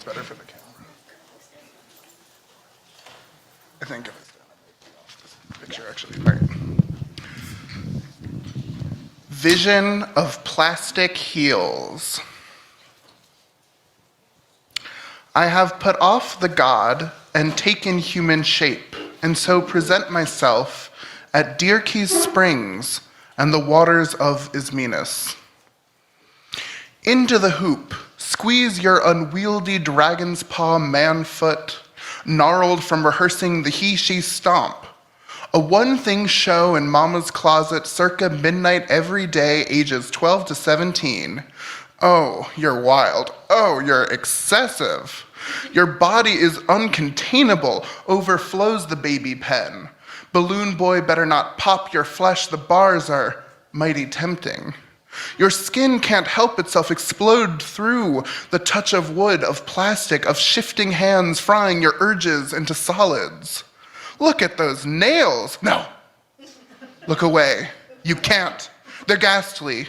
It's better for the camera. I think if it's this picture actually. All right. Vision of plastic heels. I have put off the god and taken human shape, and so present myself at Dirkey's Springs and the waters of Ismenus. Into the hoop, squeeze your unwieldy dragon's paw man foot, gnarled from rehearsing the he-she stomp. A one-thing show in mama's closet circa midnight every day, ages 12 to 17. Oh, you're wild. Oh, you're excessive. Your body is uncontainable, overflows the baby pen. Balloon boy better not pop your flesh, the bars are mighty tempting. Your skin can't help itself explode through the touch of wood, of plastic, of shifting hands frying your urges into solids. Look at those nails. No. Look away. You can't. They're ghastly.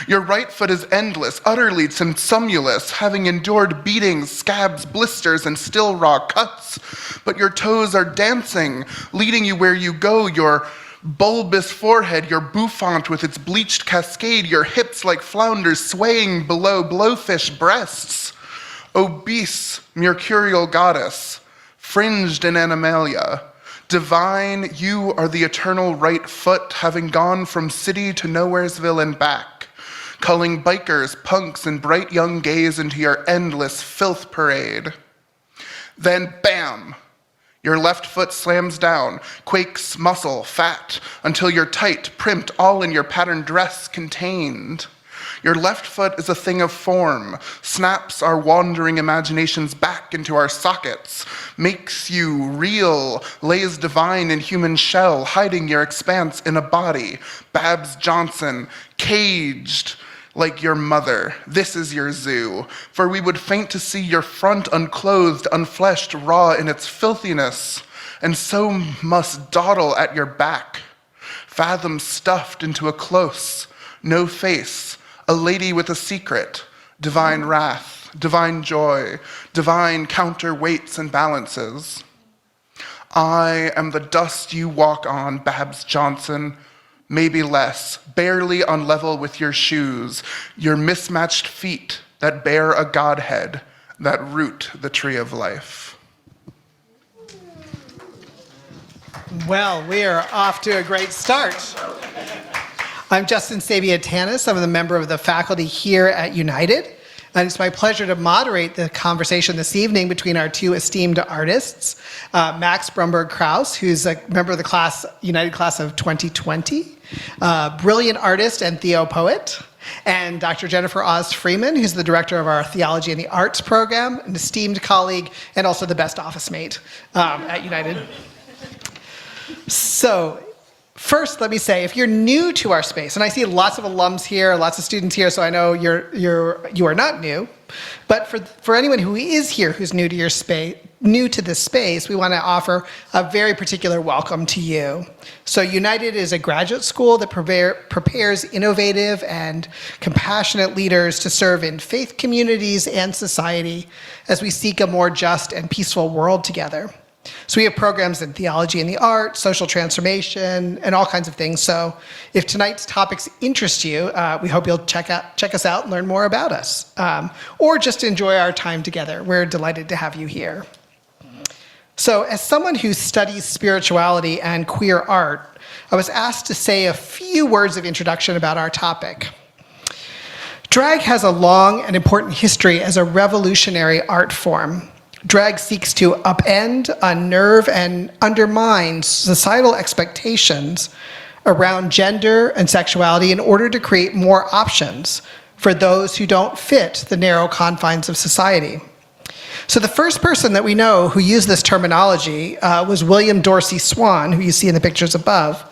Your right foot is endless, utterly consumulous, having endured beatings, scabs, blisters, and still raw cuts. But your toes are dancing, leading you where you go, your bulbous forehead, your bouffant with its bleached cascade, your hips like flounders swaying below blowfish breasts. Obese, mercurial goddess, fringed in animalia. Divine, you are the eternal right foot, having gone from city to Nowheresville and back, culling bikers, punks, and bright young gays into your endless filth parade. Then, bam! Your left foot slams down, quakes muscle, fat, until you're tight, primped, all in your patterned dress contained. Your left foot is a thing of form, snaps our wandering imaginations back into our sockets, makes you real, lays divine in human shell, hiding your expanse in a body. Babs Johnson, caged like your mother. This is your zoo, for we would faint to see your front unclothed, unfleshed, raw in its filthiness, and so must dawdle at your back, fathom stuffed into a close, no face, a lady with a secret, divine wrath, divine joy, divine counterweights and balances. I am the dust you walk on, Babs Johnson, maybe less, barely on level with your shoes, your mismatched feet that bear a godhead, that root the tree of life. Well, we are off to a great start. I'm Justin Sabiatanis. I'm a member of the faculty here at United, and it's my pleasure to moderate the conversation this evening between our two esteemed artists, Max Brumberg-Kraus, who's a member of the class, United class of 2020, brilliant artist and Theo poet, and Dr. Jennifer Oz Freeman, who's the director of our Theology and the Arts program, an esteemed colleague, and also the best office mate at United. So, first, let me say, if you're new to our space, and I see lots of alums here, lots of students here, so I know you are not new, but for anyone who is here who's new to your space, new to this space, we want to offer a very particular welcome to you. So United is a graduate school that prepares innovative and compassionate leaders to serve in faith communities and society as we seek a more just and peaceful world together. So we have programs in theology and the arts, social transformation, and all kinds of things. So if tonight's topics interest you, we hope you'll check us out and learn more about us, or just enjoy our time together. We're delighted to have you here. So as someone who studies spirituality and queer art, I was asked to say a few words of introduction about our topic. Drag has a long and important history as a revolutionary art form. Drag seeks to upend, unnerve, and undermine societal expectations around gender and sexuality in order to create more options for those who don't fit the narrow confines of society. So the first person that we know who used this terminology was William Dorsey Swann, who you see in the pictures above,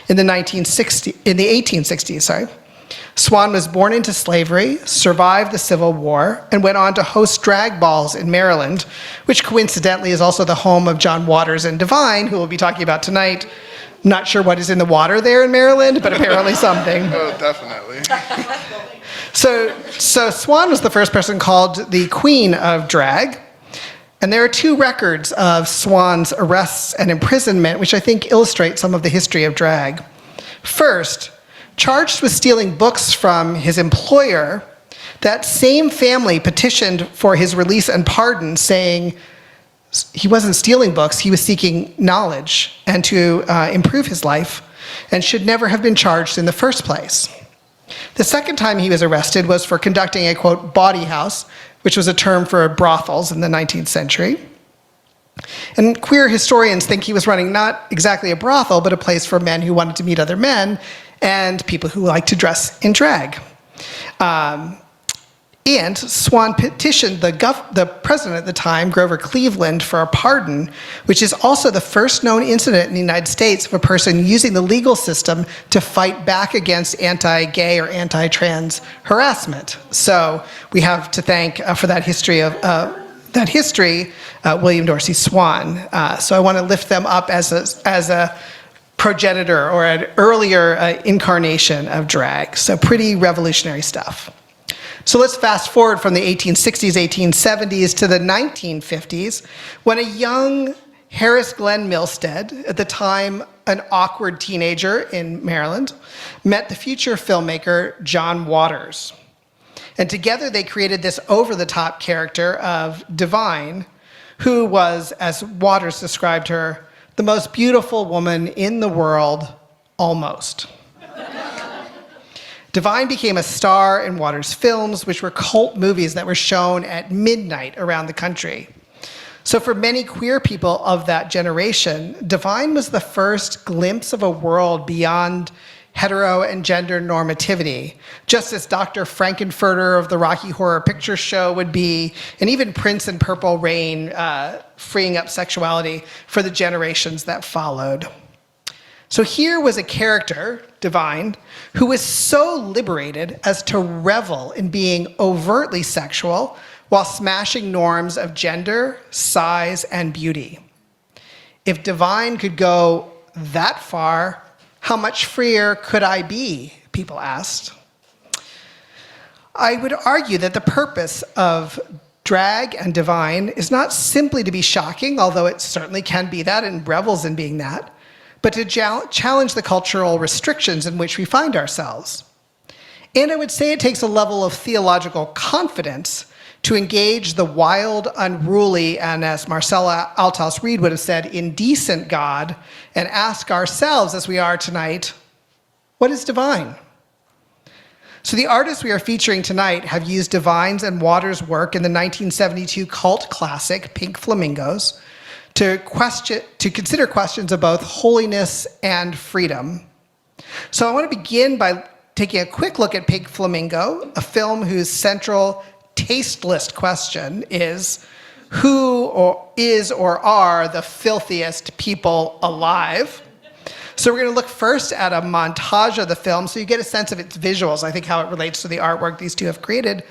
in the 1860s. Swann was born into slavery, survived the Civil War, and went on to host drag balls in Maryland, which coincidentally is also the home of John Waters and Divine, who we'll be talking about tonight. Not sure what is in the water there in Maryland, but apparently something. Oh, definitely. So Swan was the first person called the Queen of Drag. And there are two records of Swan's arrests and imprisonment, which I think illustrate some of the history of drag. First, charged with stealing books from his employer, that same family petitioned for his release and pardon, saying he wasn't stealing books, he was seeking knowledge and to improve his life, and should never have been charged in the first place. The second time he was arrested was for conducting a, quote, bawdy house, which was a term for brothels in the 19th century. And queer historians think he was running not exactly a brothel, but a place for men who wanted to meet other men and people who liked to dress in drag. And Swan petitioned the president at the time, Grover Cleveland, for a pardon, which is also the first known incident in the United States of a person using the legal system to fight back against anti-gay or anti-trans harassment. So we have to thank for that history William Dorsey Swan. So I want to lift them up as a progenitor or an earlier incarnation of drag. So pretty revolutionary stuff. So let's fast forward from the 1860s, 1870s to the 1950s, when a young Harris Glenn Milstead, at the time an awkward teenager in Maryland, met the future filmmaker John Waters. And together they created this over-the-top character of Divine, who was, as Waters described her, the most beautiful woman in the world, almost. Divine became a star in Waters' films, which were cult movies that were shown at midnight around the country. So for many queer people of that generation, Divine was the first glimpse of a world beyond hetero and gender normativity, just as Dr. Frankenfurter of the Rocky Horror Picture Show would be, and even Prince and Purple Rain freeing up sexuality for the generations that followed. So here was a character, Divine, who was so liberated as to revel in being overtly sexual while smashing norms of gender, size, and beauty. If Divine could go that far, how much freer could I be? People asked. I would argue that the purpose of drag and Divine is not simply to be shocking, although it certainly can be that and revels in being that, but to challenge the cultural restrictions in which we find ourselves. And I would say it takes a level of theological confidence to engage the wild, unruly, and as Marcella Althaus Reed would have said, indecent God, and ask ourselves, as we are tonight, what is divine? So the artists we are featuring tonight have used Divine's and Waters' work in the 1972 cult classic, Pink Flamingos, to consider questions of both holiness and freedom. So I want to begin by taking a quick look at Pink Flamingo, a film whose central taste list question is, who is or are the filthiest people alive? So we're going to look first at a montage of the film so you get a sense of its visuals, I think how it relates to the artwork these two have created.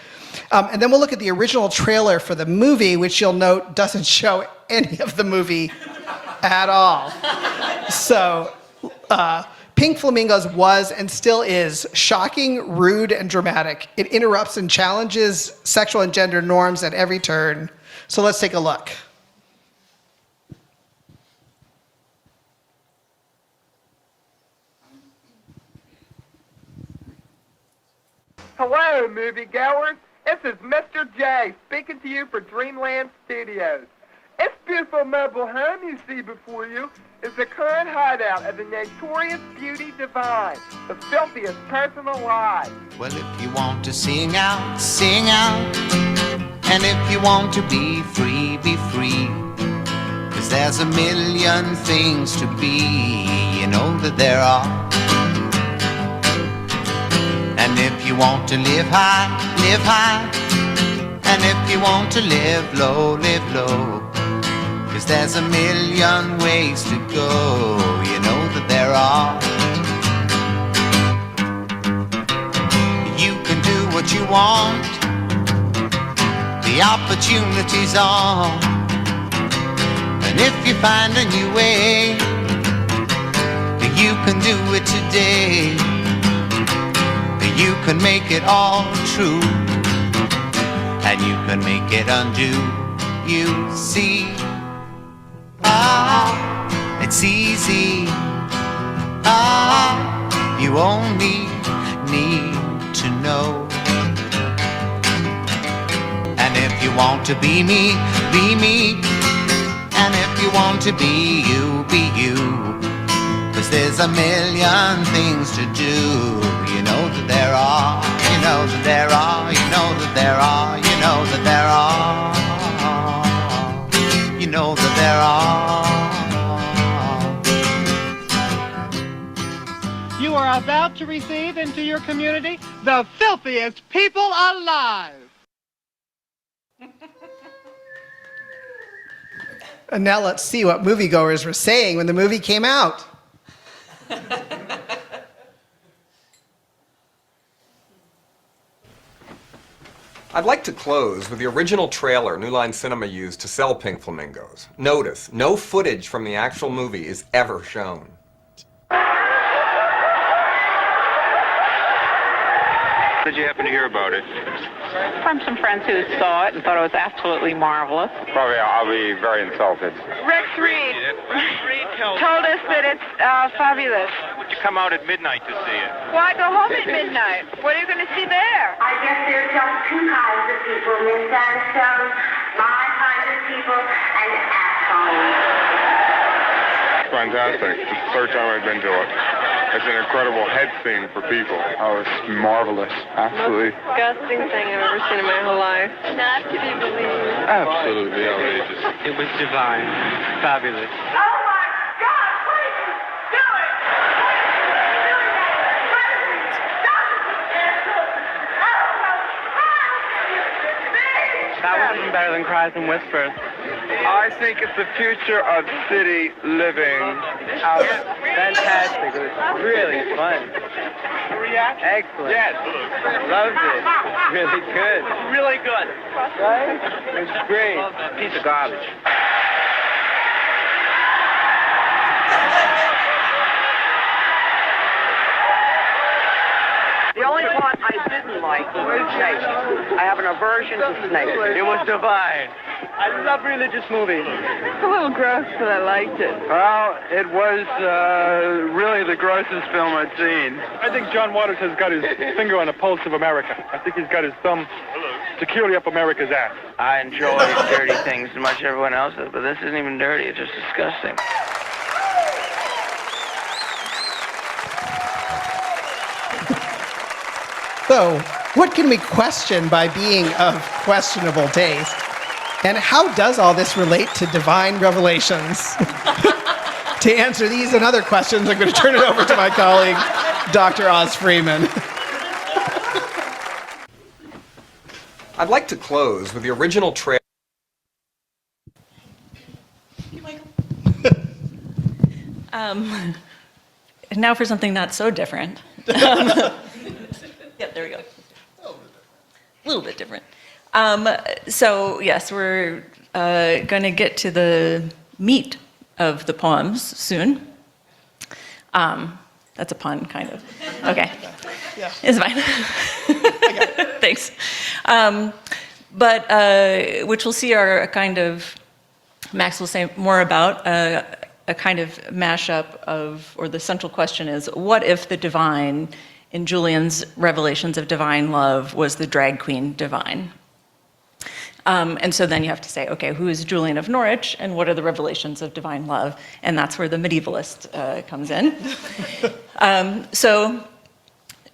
And then we'll look at the original trailer for the movie, which you'll note doesn't show any of the movie at all. So Pink Flamingos was and still is shocking, rude, and dramatic. It interrupts and challenges sexual and gender norms at every turn. So let's take a look. Hello, moviegoers. This is Mr. J speaking to you for Dreamland Studios. This beautiful mobile home you see before you is the current hideout of the notorious beauty Divine, the filthiest person alive. Well, if you want to sing out, sing out. And if you want to be free, be free. 'Cause there's a million things to be, you know that there are. And if you want to live high, live high. And if you want to live low, live low. 'Cause there's a million ways to go, you know that there are. You can do what you want, the opportunity's on. And if you find a new way, you can do it today. You can make it all true, and you can make it undo. You see, it's easy. You only need to know. And if you want to be me, be me. And if you want to be you, be you. 'Cause there's a million things to do. You know that there are, you know that there are, you know that there are, you know that there are, you know that there are. You are about to receive into your community the filthiest people alive. And now let's see what moviegoers were saying when the movie came out. I'd like to close with the original trailer New Line Cinema used to sell Pink Flamingos. Notice, no footage from the actual movie is ever shown. Did you happen to hear about it? From some friends who saw it and thought it was absolutely marvelous. Probably I'll be very insulted. Rex Reed told us that it's fabulous. Would you come out at midnight to see it? Why go home at midnight? What are you going to see there? I guess there are just two kinds of people, Miss Sandstone. My kind of people and assholes. It's fantastic. It's the third time I've been to it. It's an incredible head scene for people. Oh, it's marvelous. Absolutely. Disgusting thing I've ever seen in my whole life. Not to be believed. Absolutely outrageous. It was divine. Fabulous. Oh my God, please do it! Please do that! Please stop it! That was even better than Cries and Whispers. I think it's the future of city living. Fantastic. It was really fun. Excellent. Yes. Loved it. Really good. Really good. Right? It was great. Piece of garbage. The only part I didn't like was snakes. I have an aversion to snakes. It was divine. I love religious movies. It's a little gross, but I liked it. Well, it was really the grossest film I'd seen. I think John Waters has got his finger on the pulse of America. I think he's got his thumb securely up America's ass. I enjoy dirty things as much as everyone else does, but this isn't even dirty. It's just disgusting. So, what can we question by being of questionable taste? And how does all this relate to divine revelations? To answer these and other questions, I'm going to turn it over to my colleague, Dr. Oz Freeman. I'd like to close with the original trailer. Now for something not so different. Yep, there we go. A little bit different. So yes, we're going to get to the meat of the poems soon. That's a pun, kind of. Okay. Yeah. It's fine. Thanks. But which we'll see are a kind of, Max will say more about, a kind of mashup of, or the central question is, what if the divine in Julian's revelations of divine love was the drag queen divine? And so then you have to say, okay, who is Julian of Norwich and what are the revelations of divine love? And that's where the medievalist comes in. So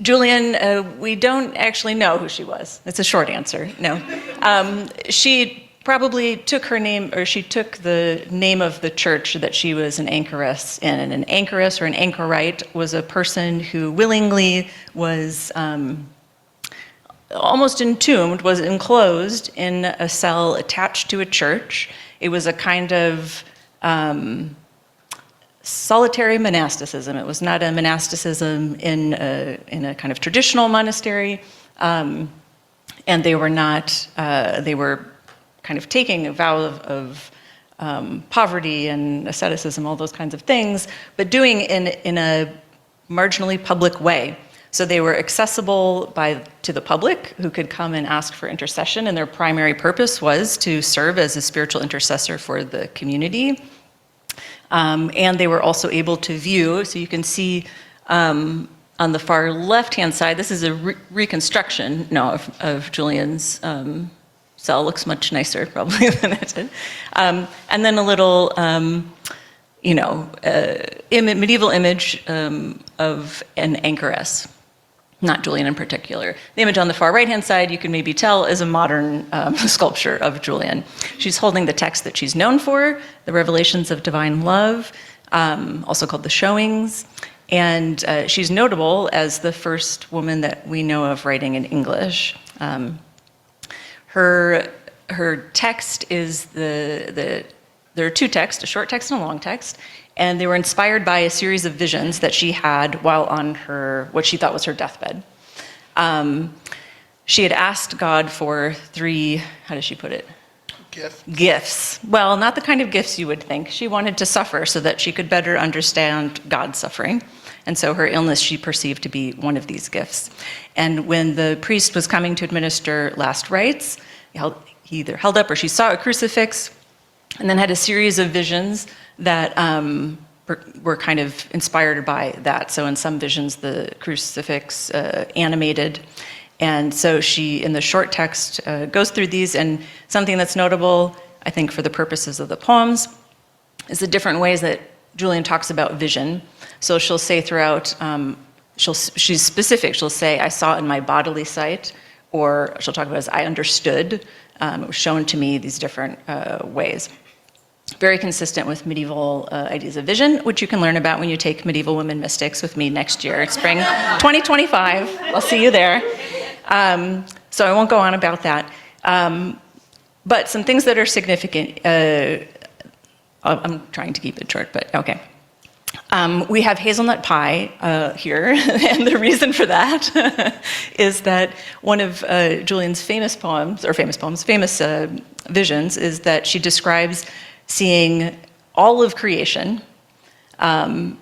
Julian, we don't actually know who she was. It's a short answer, no. She probably took her name, or she took the name of the church that she was an anchoress in. And an anchoress or an anchorite was a person who willingly was almost entombed, was enclosed in a cell attached to a church. It was a kind of solitary monasticism. It was not a monasticism in a kind of traditional monastery, and they were not. They were kind of taking a vow of poverty and asceticism, all those kinds of things, but doing in a marginally public way. So they were accessible to the public who could come and ask for intercession, and their primary purpose was to serve as a spiritual intercessor for the community. And they were also able to view, so you can see on the far left-hand side, this is a reconstruction now of Julian's cell. Looks much nicer probably than it did. And then a little, medieval image of an anchoress, not Julian in particular. The image on the far right-hand side, you can maybe tell, is a modern sculpture of Julian. She's holding the text that she's known for, the Revelations of Divine Love, also called the Showings. And she's notable as the first woman that we know of writing in English. Her text is there are two texts, a short text and a long text, and they were inspired by a series of visions that she had while on what she thought was her deathbed. She had asked God for 3, how does she put it? Gifts. Well, not the kind of gifts you would think. She wanted to suffer so that she could better understand God's suffering. And so her illness she perceived to be one of these gifts. And when the priest was coming to administer last rites, he either held up or she saw a crucifix, and then had a series of visions that were kind of inspired by that. So in some visions, the crucifix animated. And so she, in the short text, goes through these, and something that's notable, I think for the purposes of the poems, is the different ways that Julian talks about vision. So she'll say throughout, she's specific, she'll say, I saw in my bodily sight, or she'll talk about as I understood, it was shown to me, these different ways. Very consistent with medieval ideas of vision, which you can learn about when you take Medieval Women Mystics with me next year, spring 2025. I'll see you there. So I won't go on about that. But some things that are significant, I'm trying to keep it short, but okay. We have hazelnut pie here, and the reason for that is that one of Julian's famous visions is that she describes seeing all of creation, and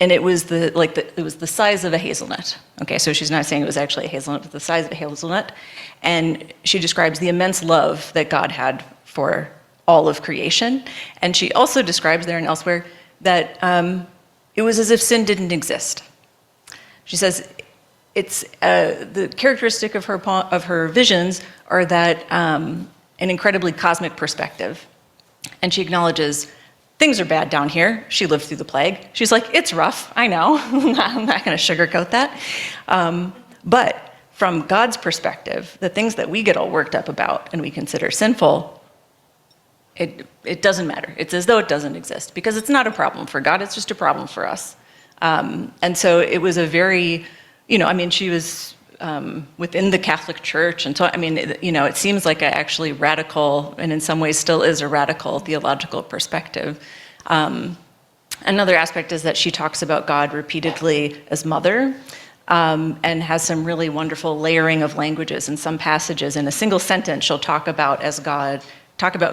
it was the size of a hazelnut. Okay, so she's not saying it was actually a hazelnut, but the size of a hazelnut, and she describes the immense love that God had for all of creation, and she also describes there and elsewhere that it was as if sin didn't exist. She says it's the characteristic of her visions are that an incredibly cosmic perspective. And she acknowledges things are bad down here. She lived through the plague. She's like, it's rough, I know. I'm not going to sugarcoat that. But from God's perspective, the things that we get all worked up about and we consider sinful, it doesn't matter. It's as though it doesn't exist, because it's not a problem for God, it's just a problem for us. And so it was a very, she was within the Catholic Church, and so it seems like a actually radical, and in some ways still is a radical theological perspective. Another aspect is that she talks about God repeatedly as mother, and has some really wonderful layering of languages. In some passages, in a single sentence, she'll talk about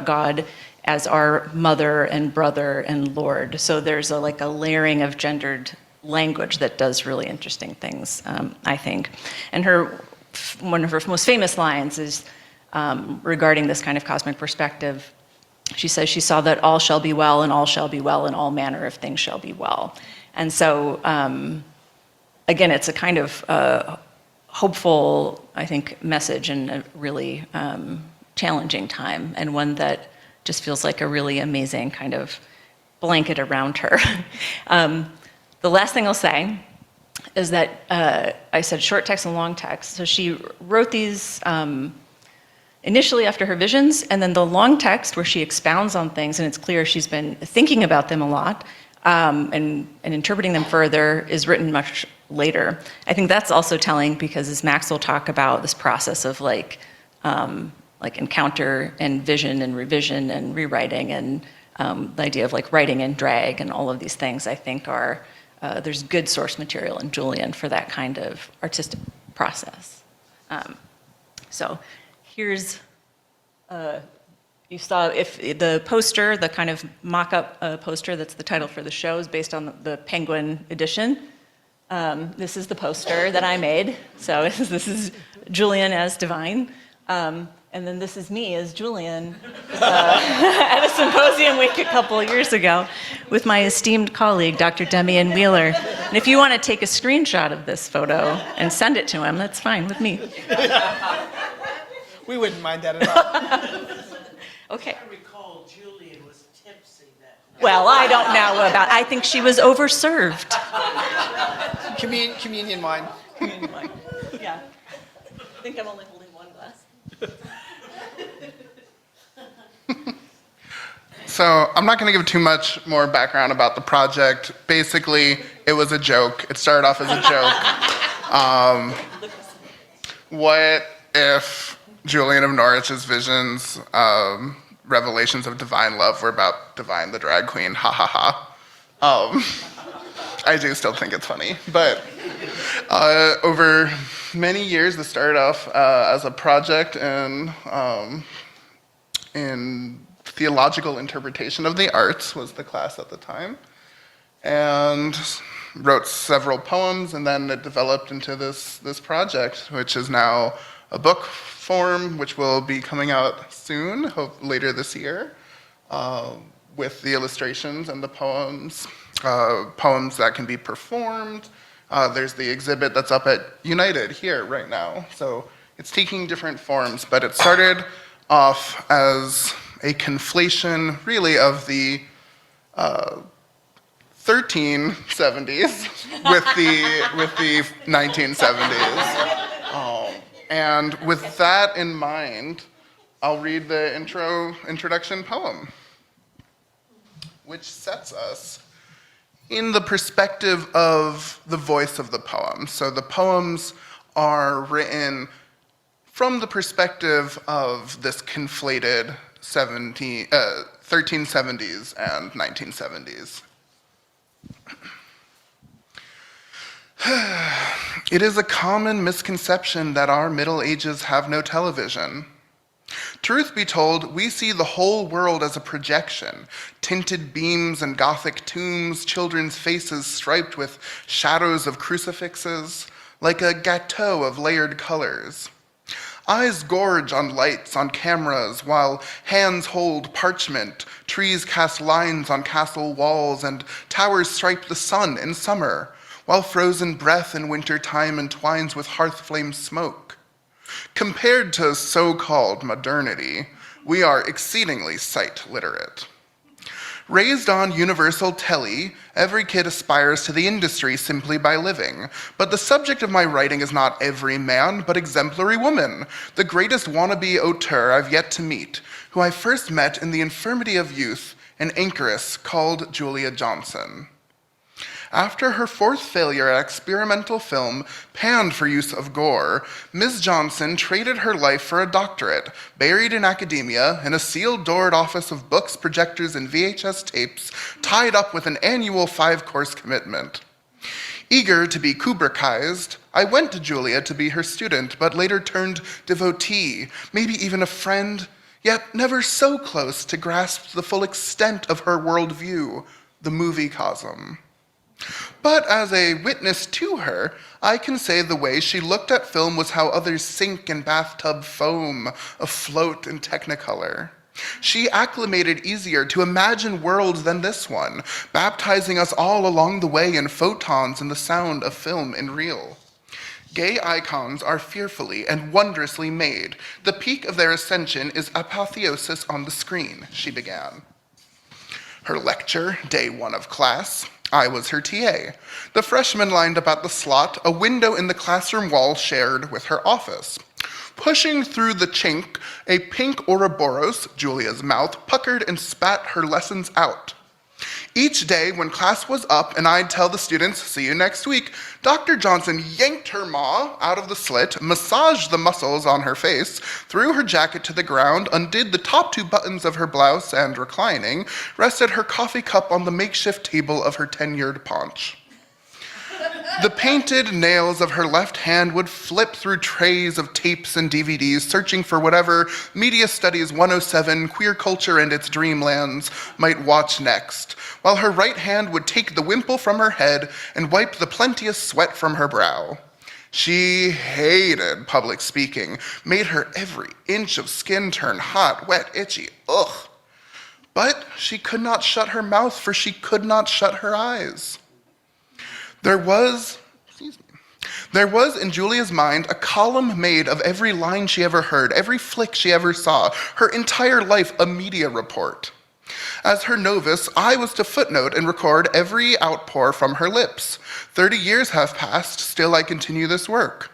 God as our mother and brother and Lord. So there's a layering of gendered language that does really interesting things, I think. And one of her most famous lines is regarding this kind of cosmic perspective. She says she saw that all shall be well, and all shall be well, and all manner of things shall be well. And so, again, it's a kind of hopeful, I think, message in a really challenging time, and one that just feels like a really amazing kind of blanket around her. The last thing I'll say is that I said short text and long text. So she wrote these initially after her visions, and then the long text where she expounds on things, and it's clear she's been thinking about them a lot, and interpreting them further, is written much later. I think that's also telling, because as Max will talk about, this process of encounter and vision and revision and rewriting, and the idea of writing in drag and all of these things, I think are, there's good source material in Julian for that kind of artistic process. So here's, you saw if the poster, the kind of mock-up poster that's the title for the show, is based on the Penguin edition. This is the poster that I made. So this is Julian as Divine. And then this is me as Julian at a symposium week a couple of years ago with my esteemed colleague, Dr. Demian Wheeler. And if you want to take a screenshot of this photo and send it to him, that's fine with me. We wouldn't mind that at all. Okay. I recall Julian was tipsy that night. Well, I don't know about, I think she was overserved. Communion wine. Communion wine. Yeah. I think I'm only holding one glass. So I'm not going to give too much more background about the project. Basically, it was a joke. It started off as a joke. What if Julian of Norwich's visions, revelations of divine love were about Divine the drag queen? Ha ha ha. I do still think it's funny. But over many years, this started off as a project in theological interpretation of the arts was the class at the time, and wrote several poems, and then it developed into this project, which is now a book form, which will be coming out soon, hope later this year, with the illustrations and the poems, poems that can be performed. There's the exhibit that's up at United here right now, so it's taking different forms, but it started off as a conflation, really, of the 1370s with the 1970s. And with that in mind, I'll read the introduction poem, which sets us in the perspective of the voice of the poem. So the poems are written from the perspective of this conflated 1370s and 1970s. It is a common misconception that our Middle Ages have no television. Truth be told, we see the whole world as a projection, tinted beams and Gothic tombs, children's faces striped with shadows of crucifixes, like a gâteau of layered colors. Eyes gorge on lights, on cameras, while hands hold parchment, trees cast lines on castle walls, and towers stripe the sun in summer, while frozen breath in winter time entwines with hearth flame smoke. Compared to so-called modernity, we are exceedingly sight literate. Raised on universal telly, every kid aspires to the industry simply by living. But the subject of my writing is not every man, but exemplary woman, the greatest wannabe auteur I've yet to meet, who I first met in the infirmity of youth, an anchoress called Julia Johnson. After her fourth failure at experimental film, panned for use of gore, Ms. Johnson traded her life for a doctorate, buried in academia, in a sealed-doored office of books, projectors, and VHS tapes, tied up with an annual 5-course commitment. Eager to be Kubrickized, I went to Julia to be her student, but later turned devotee, maybe even a friend, yet never so close to grasp the full extent of her worldview, the movie-cosm. But as a witness to her, I can say the way she looked at film was how others sink in bathtub foam, afloat in technicolor. She acclimated easier to imagine worlds than this one, baptizing us all along the way in photons and the sound of film in reel. Gay icons are fearfully and wondrously made. The peak of their ascension is apotheosis on the screen, she began. Her lecture, day 1 of class, I was her TA. The freshmen lined up at the slot, a window in the classroom wall shared with her office. Pushing through the chink, a pink Ouroboros, Julia's mouth, puckered and spat her lessons out. Each day when class was up and I'd tell the students, see you next week, Dr. Johnson yanked her maw out of the slit, massaged the muscles on her face, threw her jacket to the ground, undid the top 2 buttons of her blouse, and reclining, rested her coffee cup on the makeshift table of her tenured paunch. The painted nails of her left hand would flip through trays of tapes and DVDs, searching for whatever Media Studies 107, Queer Culture and Its Dreamlands might watch next, while her right hand would take the wimple from her head and wipe the plenteous sweat from her brow. She hated public speaking, made her every inch of skin turn hot, wet, itchy, ugh. But she could not shut her mouth, for she could not shut her eyes. There was in Julia's mind a column made of every line she ever heard, every flick she ever saw, her entire life a media report. As her novice, I was to footnote and record every outpour from her lips. 30 years have passed, still I continue this work.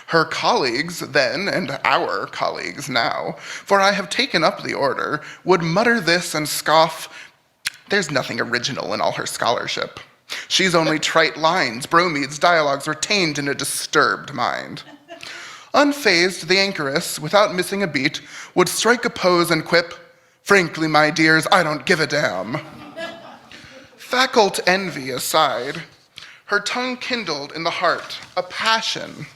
Her colleagues then, and our colleagues now, for I have taken up the order, would mutter this and scoff, "There's nothing original in all her scholarship. She's only trite lines, bromides, dialogues retained in a disturbed mind." Unfazed, the anchoress, without missing a beat, would strike a pose and quip, "Frankly, my dears, I don't give a damn." Faculty envy aside, her tongue kindled in the heart a passion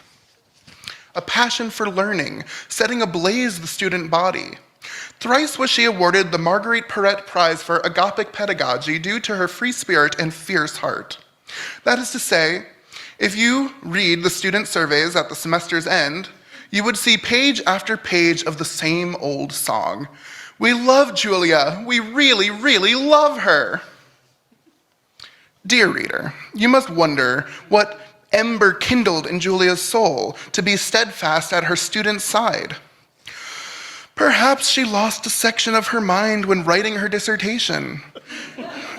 for learning, setting ablaze the student body. Thrice was she awarded the Marguerite Perret Prize for Agapic Pedagogy due to her free spirit and fierce heart. That is to say, if you read the student surveys at the semester's end, you would see page after page of the same old song. "We love Julia. We really, really love her." Dear reader, you must wonder what ember kindled in Julia's soul to be steadfast at her student's side. Perhaps she lost a section of her mind when writing her dissertation.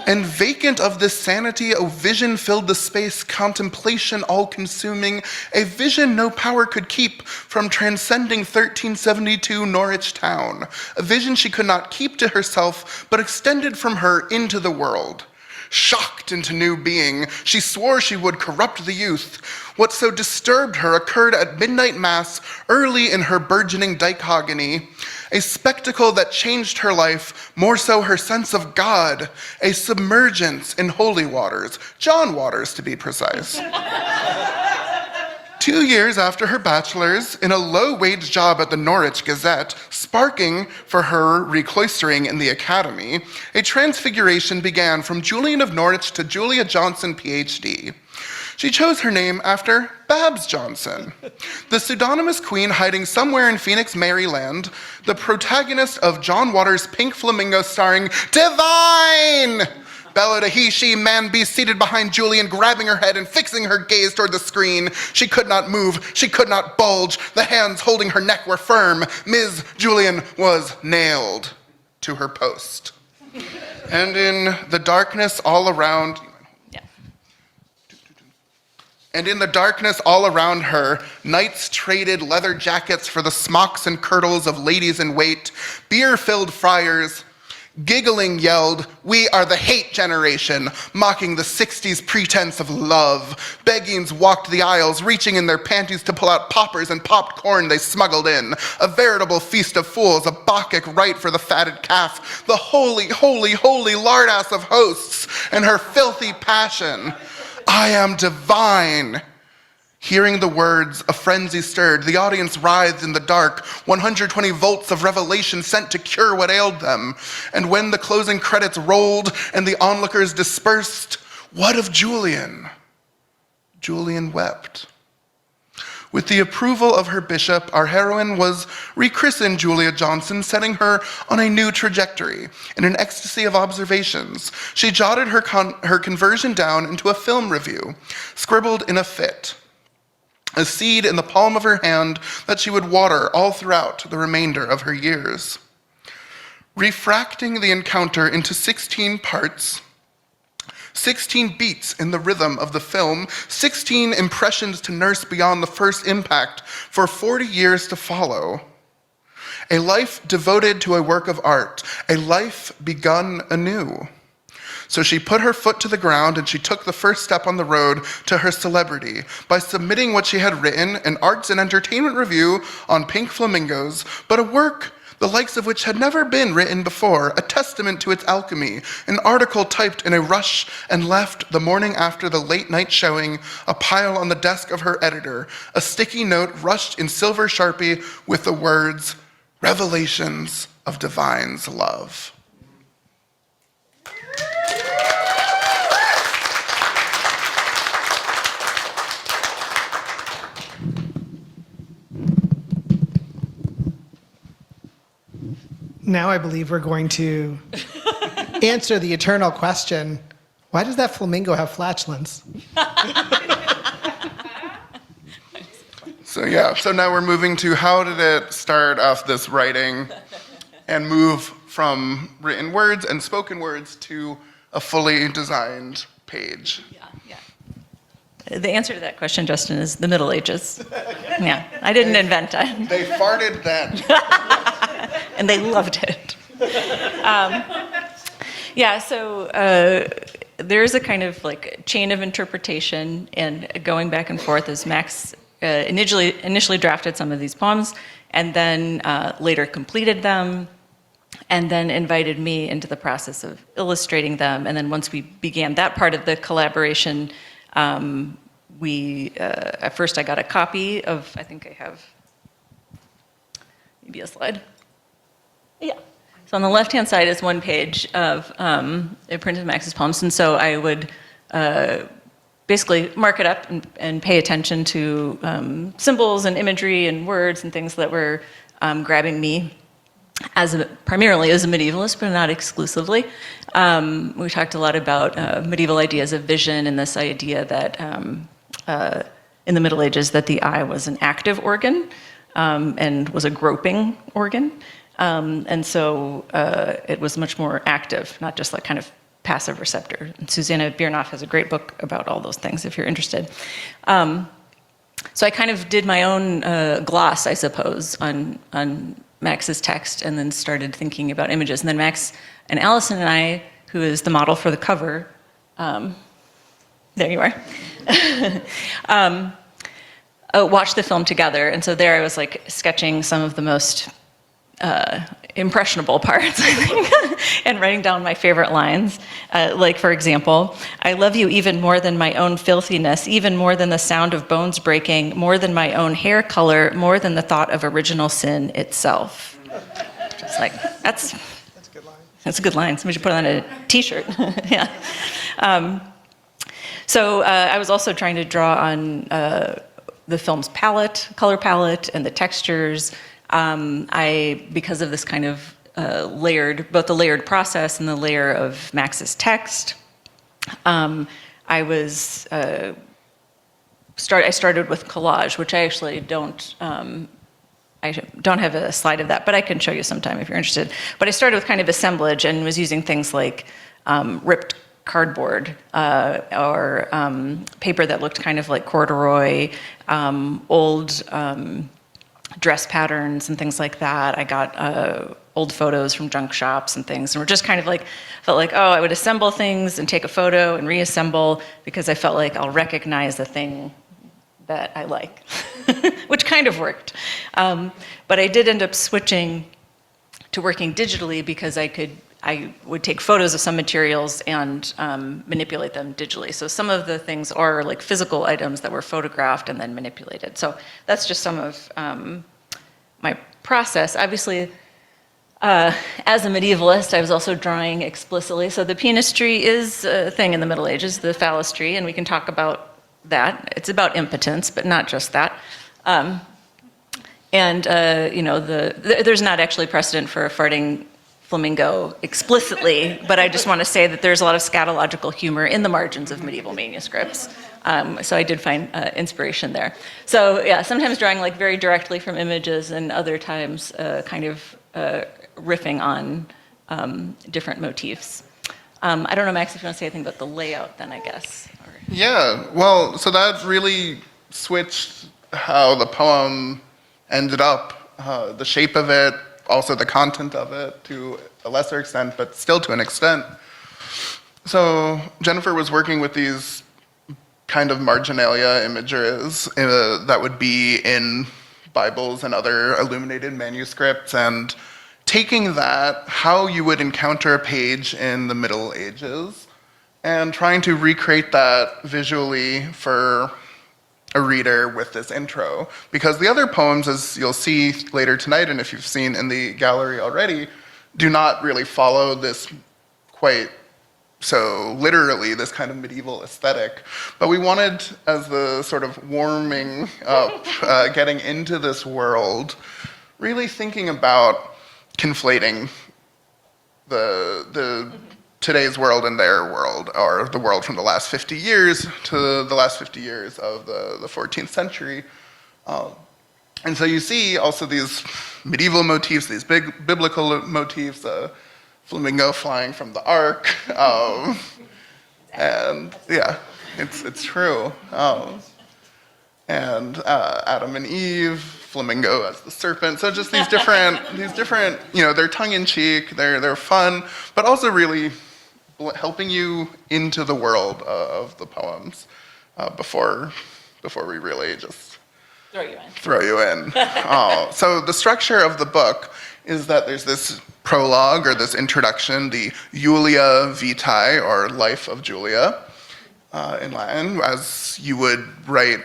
And vacant of this sanity, a vision filled the space, contemplation all-consuming, a vision no power could keep from transcending 1372 Norwich town, a vision she could not keep to herself, but extended from her into the world. Shocked into new being, she swore she would corrupt the youth. What so disturbed her occurred at midnight mass early in her burgeoning dichogony, a spectacle that changed her life, more so her sense of God, a submergence in holy waters, John waters to be precise. 2 years after her bachelor's, in a low-wage job at the Norwich Gazette, sparking for her recloistering in the academy, a transfiguration began from Julian of Norwich to Julia Johnson, PhD. She chose her name after Babs Johnson, the pseudonymous queen hiding somewhere in Phoenix, Maryland, the protagonist of John Waters' Pink Flamingo starring Divine! Bellowed a he, she, man, beast seated behind Julian, grabbing her head and fixing her gaze toward the screen. She could not move, she could not bulge. The hands holding her neck were firm. Ms. Julian was nailed to her post. And in the darkness all around... And in the darkness all around her, knights traded leather jackets for the smocks and kirtles of ladies in wait. Beer-filled friars, giggling, yelled, "We are the hate generation," mocking the 60s pretense of love. Beggings walked the aisles, reaching in their panties to pull out poppers and popped corn they smuggled in. A veritable feast of fools, a Bacchic rite for the fatted calf, the holy, holy, holy lardass of hosts, and her filthy passion. "I am divine." Hearing the words, a frenzy stirred. The audience writhed in the dark, 120 volts of revelation sent to cure what ailed them. And when the closing credits rolled and the onlookers dispersed, what of Julian? Julian wept. With the approval of her bishop, our heroine was rechristened Julia Johnson, setting her on a new trajectory. In an ecstasy of observations, she jotted her conversion down into a film review, scribbled in a fit, a seed in the palm of her hand that she would water all throughout the remainder of her years. Refracting the encounter into 16 parts, 16 beats in the rhythm of the film, 16 impressions to nurse beyond the first impact for 40 years to follow. A life devoted to a work of art, a life begun anew. So she put her foot to the ground and she took the first step on the road to her celebrity by submitting what she had written, an arts and entertainment review on Pink Flamingos, but a work the likes of which had never been written before, a testament to its alchemy, an article typed in a rush and left the morning after the late night showing, a pile on the desk of her editor, a sticky note rushed in silver Sharpie with the words, "Revelations of Divine's Love." Now I believe we're going to answer the eternal question, why does that flamingo have flatulence? So now we're moving to how did it start off this writing and move from written words and spoken words to a fully designed page? The answer to that question, Justin, is the Middle Ages. Yeah, I didn't invent it. They farted then. And they loved it. So there's a kind of like chain of interpretation and going back and forth as Max initially drafted some of these poems and then later completed them and then invited me into the process of illustrating them. And then once we began that part of the collaboration, at first I got a copy of, I think I have maybe a slide. Yeah. So on the left-hand side is one page of a print of Max's poems, and so I would basically mark it up and pay attention to symbols and imagery and words and things that were grabbing me primarily as a medievalist, but not exclusively. We talked a lot about medieval ideas of vision and this idea that in the Middle Ages that the eye was an active organ and was a groping organ. And so it was much more active, not just like kind of passive receptor. And Susanna Biernoff has a great book about all those things if you're interested. So I kind of did my own gloss, I suppose, on Max's text and then started thinking about images. And then Max and Allison and I, who is the model for the cover, there you are, watched the film together. And so there I was like sketching some of the most impressionable parts, I think, and writing down my favorite lines. Like, for example, I love you even more than my own filthiness, even more than the sound of bones breaking, more than my own hair color, more than the thought of original sin itself. Just like, that's a good line. Somebody should put it on a t-shirt. Yeah. So I was also trying to draw on the film's palette, color palette, and the textures. Because of this kind of both the layered process and the layer of Max's text, I started with collage, which I actually don't have a slide of that, but I can show you sometime if you're interested. But I started with kind of assemblage and was using things like ripped cardboard or paper that looked kind of like corduroy, old dress patterns and things like that. I got old photos from junk shops and things, and we're just kind of like, felt like, I would assemble things and take a photo and reassemble because I felt like I'll recognize the thing that I like, which kind of worked. But I did end up switching to working digitally because I would take photos of some materials and manipulate them digitally. So some of the things are like physical items that were photographed and then manipulated. So that's just some of my process. Obviously, as a medievalist, I was also drawing explicitly. So the penis tree is a thing in the Middle Ages, the phallus tree, and we can talk about that. It's about impotence, but not just that. There's not actually precedent for a farting flamingo explicitly, but I just want to say that there's a lot of scatological humor in the margins of medieval manuscripts. So I did find inspiration there. So yeah, sometimes drawing like very directly from images and other times kind of riffing on different motifs. I don't know, Max, if you want to say anything about the layout then, I guess. Yeah, well, so that really switched how the poem ended up, the shape of it, also the content of it to a lesser extent, but still to an extent. So Jennifer was working with these kind of marginalia images that would be in Bibles and other illuminated manuscripts, and taking that, how you would encounter a page in the Middle Ages, and trying to recreate that visually for a reader with this intro. Because the other poems, as you'll see later tonight, and if you've seen in the gallery already, do not really follow this quite so literally, this kind of medieval aesthetic. But we wanted, as the sort of warming up, getting into this world, really thinking about conflating the today's world and their world, or the world from the last 50 years to the last 50 years of the 14th century. And so you see also these medieval motifs, these big biblical motifs, the flamingo flying from the ark, and yeah, it's true. And Adam and Eve, flamingo as the serpent. So just these different, they're tongue-in-cheek, they're fun, but also really helping you into the world of the poems before we really just throw you in. So the structure of the book is that there's this prologue, or this introduction, the Julia Vitae, or Life of Julia, in Latin, as you would write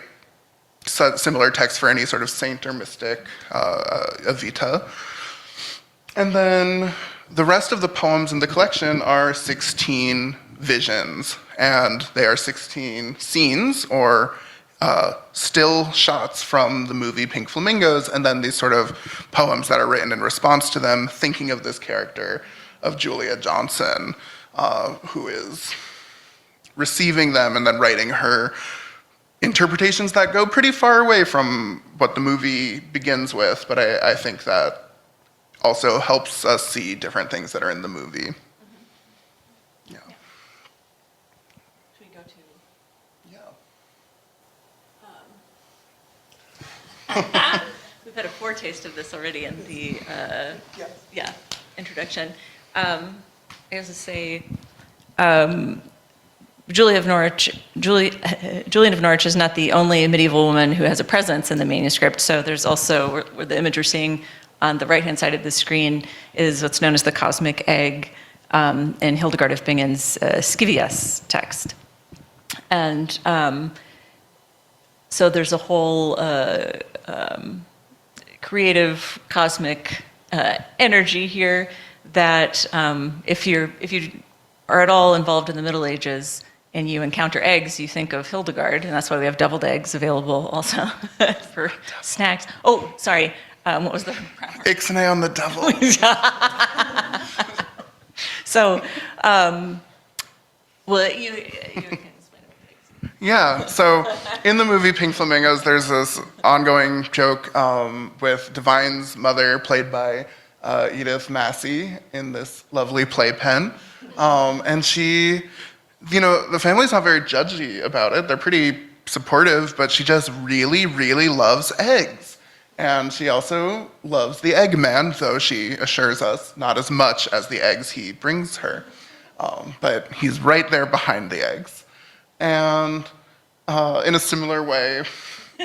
similar text for any sort of saint or mystic, a vita. And then the rest of the poems in the collection are 16 visions, and they are 16 scenes, or still shots from the movie Pink Flamingos, and then these sort of poems that are written in response to them, thinking of this character of Julia Johnson, who is receiving them and then writing her interpretations that go pretty far away from what the movie begins with, but I think that also helps us see different things that are in the movie. Yeah. Should we go to? Yeah. We've had a foretaste of this already in the introduction. I have to say, Julian of Norwich is not the only medieval woman who has a presence in the manuscript. So there's also, where the image we're seeing on the right-hand side of the screen is what's known as the cosmic egg in Hildegard of Bingen's Scivias text. And so there's a whole creative cosmic energy here that if you are at all involved in the Middle Ages and you encounter eggs, you think of Hildegard, and that's why we have deviled eggs available also for snacks. Oh, sorry, what was the grammar? Ixnay on the devil. So, well, you can explain it. Yeah, so in the movie Pink Flamingos, there's this ongoing joke with Divine's mother, played by Edith Massey, in this lovely playpen. And she, the family's not very judgy about it. They're pretty supportive, but she just really, really loves eggs. And she also loves the Eggman, though she assures us not as much as the eggs he brings her. But he's right there behind the eggs. And in a similar way,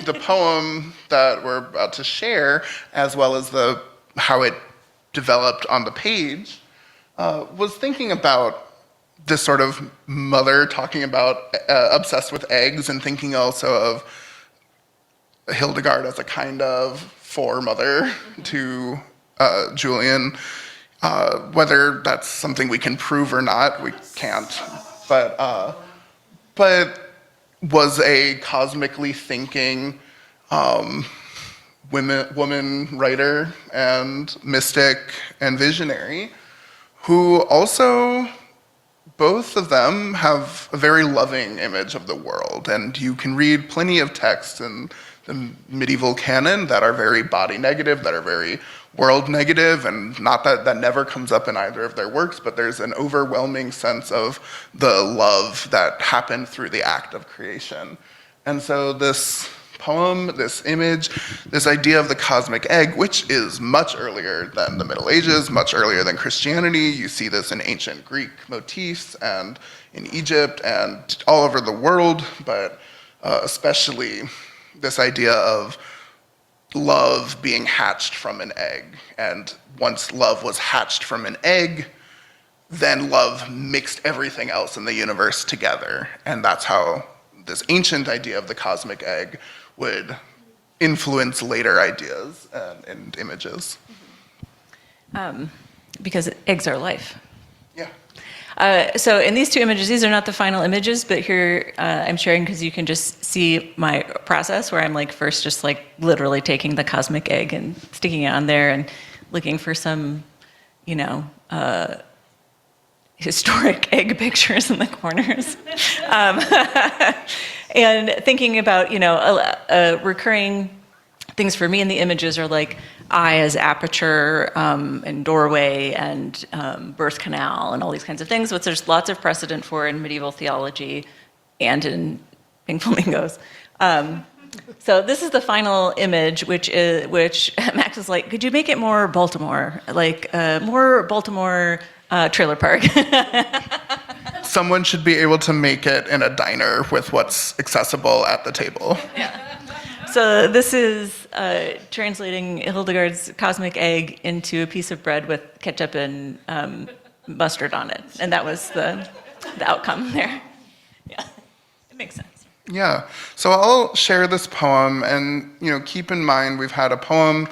the poem that we're about to share, as well as how it developed on the page, was thinking about this sort of mother talking about obsessed with eggs, and thinking also of Hildegard as a kind of foremother to Julian. Whether that's something we can prove or not, we can't. But was a cosmically thinking woman writer and mystic and visionary, who also, both of them have a very loving image of the world. And you can read plenty of texts in the medieval canon that are very body negative, that are very world negative, and not that never comes up in either of their works, but there's an overwhelming sense of the love that happened through the act of creation. And so this poem, this image, this idea of the cosmic egg, which is much earlier than the Middle Ages, much earlier than Christianity. You see this in ancient Greek motifs and in Egypt and all over the world, but especially this idea of love being hatched from an egg. And once love was hatched from an egg, then love mixed everything else in the universe together. And that's how this ancient idea of the cosmic egg would influence later ideas and images. Because eggs are life. Yeah. So in these two images, these are not the final images, but here I'm sharing because you can just see my process where I'm like first just like literally taking the cosmic egg and sticking it on there and looking for some, you know, historic egg pictures in the corners. And thinking about, you know, recurring things for me in the images are like eye as aperture and doorway and birth canal and all these kinds of things, which there's lots of precedent for in medieval theology and in Pink Flamingos. So this is the final image, which Max is like, could you make it more Baltimore, like more Baltimore trailer park? Someone should be able to make it in a diner with what's accessible at the table. Yeah. So this is translating Hildegard's cosmic egg into a piece of bread with ketchup and mustard on it. And that was the outcome there. Yeah, it makes sense. Yeah, so I'll share this poem, and keep in mind we've had a poem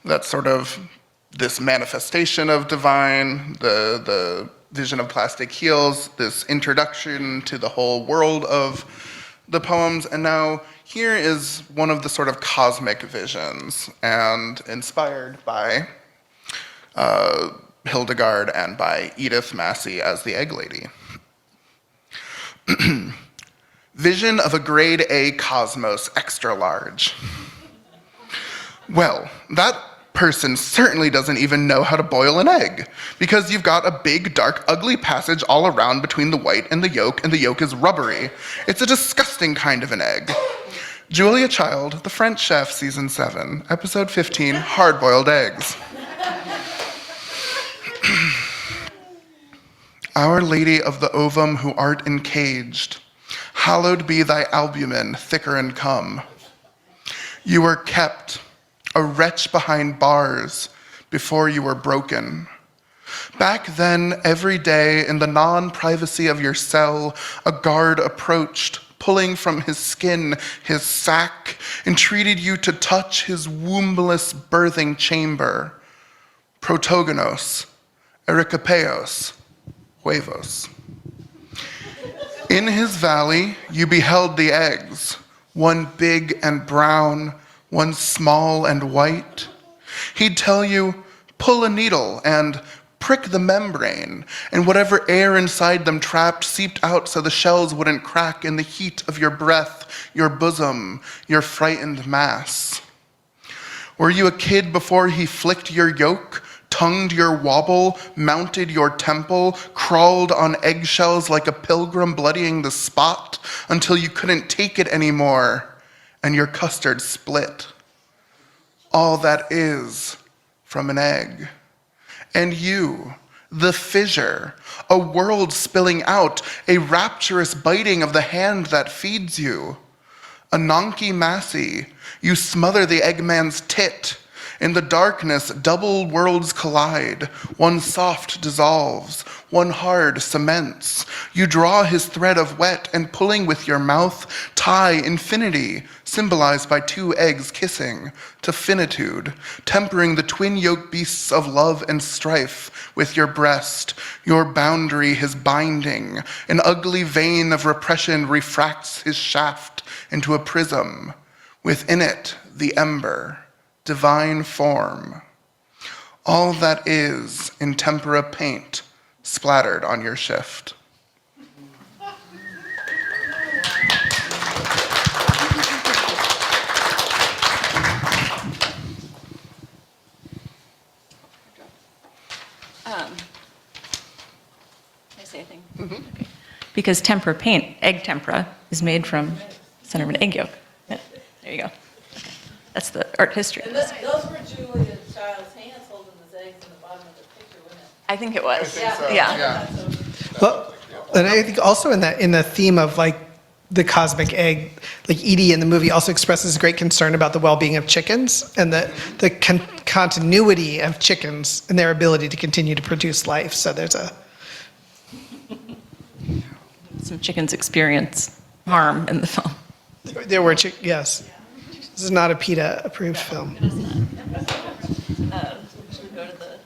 that's sort of this manifestation of divine, the vision of plastic heels, this introduction to the whole world of the poems, and now here is one of the sort of cosmic visions, and inspired by Hildegard and by Edith Massey as the Egg Lady. Vision of a grade A cosmos extra large. Well, that person certainly doesn't even know how to boil an egg, because you've got a big, dark, ugly passage all around between the white and the yolk is rubbery. It's a disgusting kind of an egg. Julia Child, The French Chef, Season 7, Episode 15, Hard-Boiled Eggs. Our Lady of the Ovum who art encaged, hallowed be thy albumen, thicker and come. You were kept, a wretch behind bars, before you were broken. Back then, every day, in the non-privacy of your cell, a guard approached, pulling from his skin his sack, entreated you to touch his wombless birthing chamber. Protogonos, Erikopeos, huevos. In his valley, you beheld the eggs, one big and brown, one small and white. He'd tell you, pull a needle and prick the membrane, and whatever air inside them trapped seeped out so the shells wouldn't crack in the heat of your breath, your bosom, your frightened mass. Were you a kid before he flicked your yolk, tongued your wobble, mounted your temple, crawled on eggshells like a pilgrim bloodying the spot until you couldn't take it anymore and your custard split? All that is from an egg. And you, the fissure, a world spilling out, a rapturous biting of the hand that feeds you. Ananke Massey, you smother the eggman's tit. In the darkness, double worlds collide. One soft dissolves, one hard cements. You draw his thread of wet and pulling with your mouth, tie infinity, symbolized by two eggs kissing, to finitude, tempering the twin yoke beasts of love and strife with your breast, your boundary his binding. An ugly vein of repression refracts his shaft into a prism. Within it, the ember. Divine form. All that is in tempera paint splattered on your shift. Can I say anything? Mm-hmm. Okay. Because tempera paint, egg tempera, is made from the center of an egg yolk. Yeah, there you go. That's the art history. And those were Julia Child's hands holding his eggs in the bottom of the picture, wasn't it? I think it was. I think so. Yeah. Well, and I think also in the theme of like the cosmic egg, like Edie in the movie also expresses great concern about the well-being of chickens and the continuity of chickens and their ability to continue to produce life. So there's some chickens experience harm in the film. There were yes. This is not a PETA approved film. Should we go to the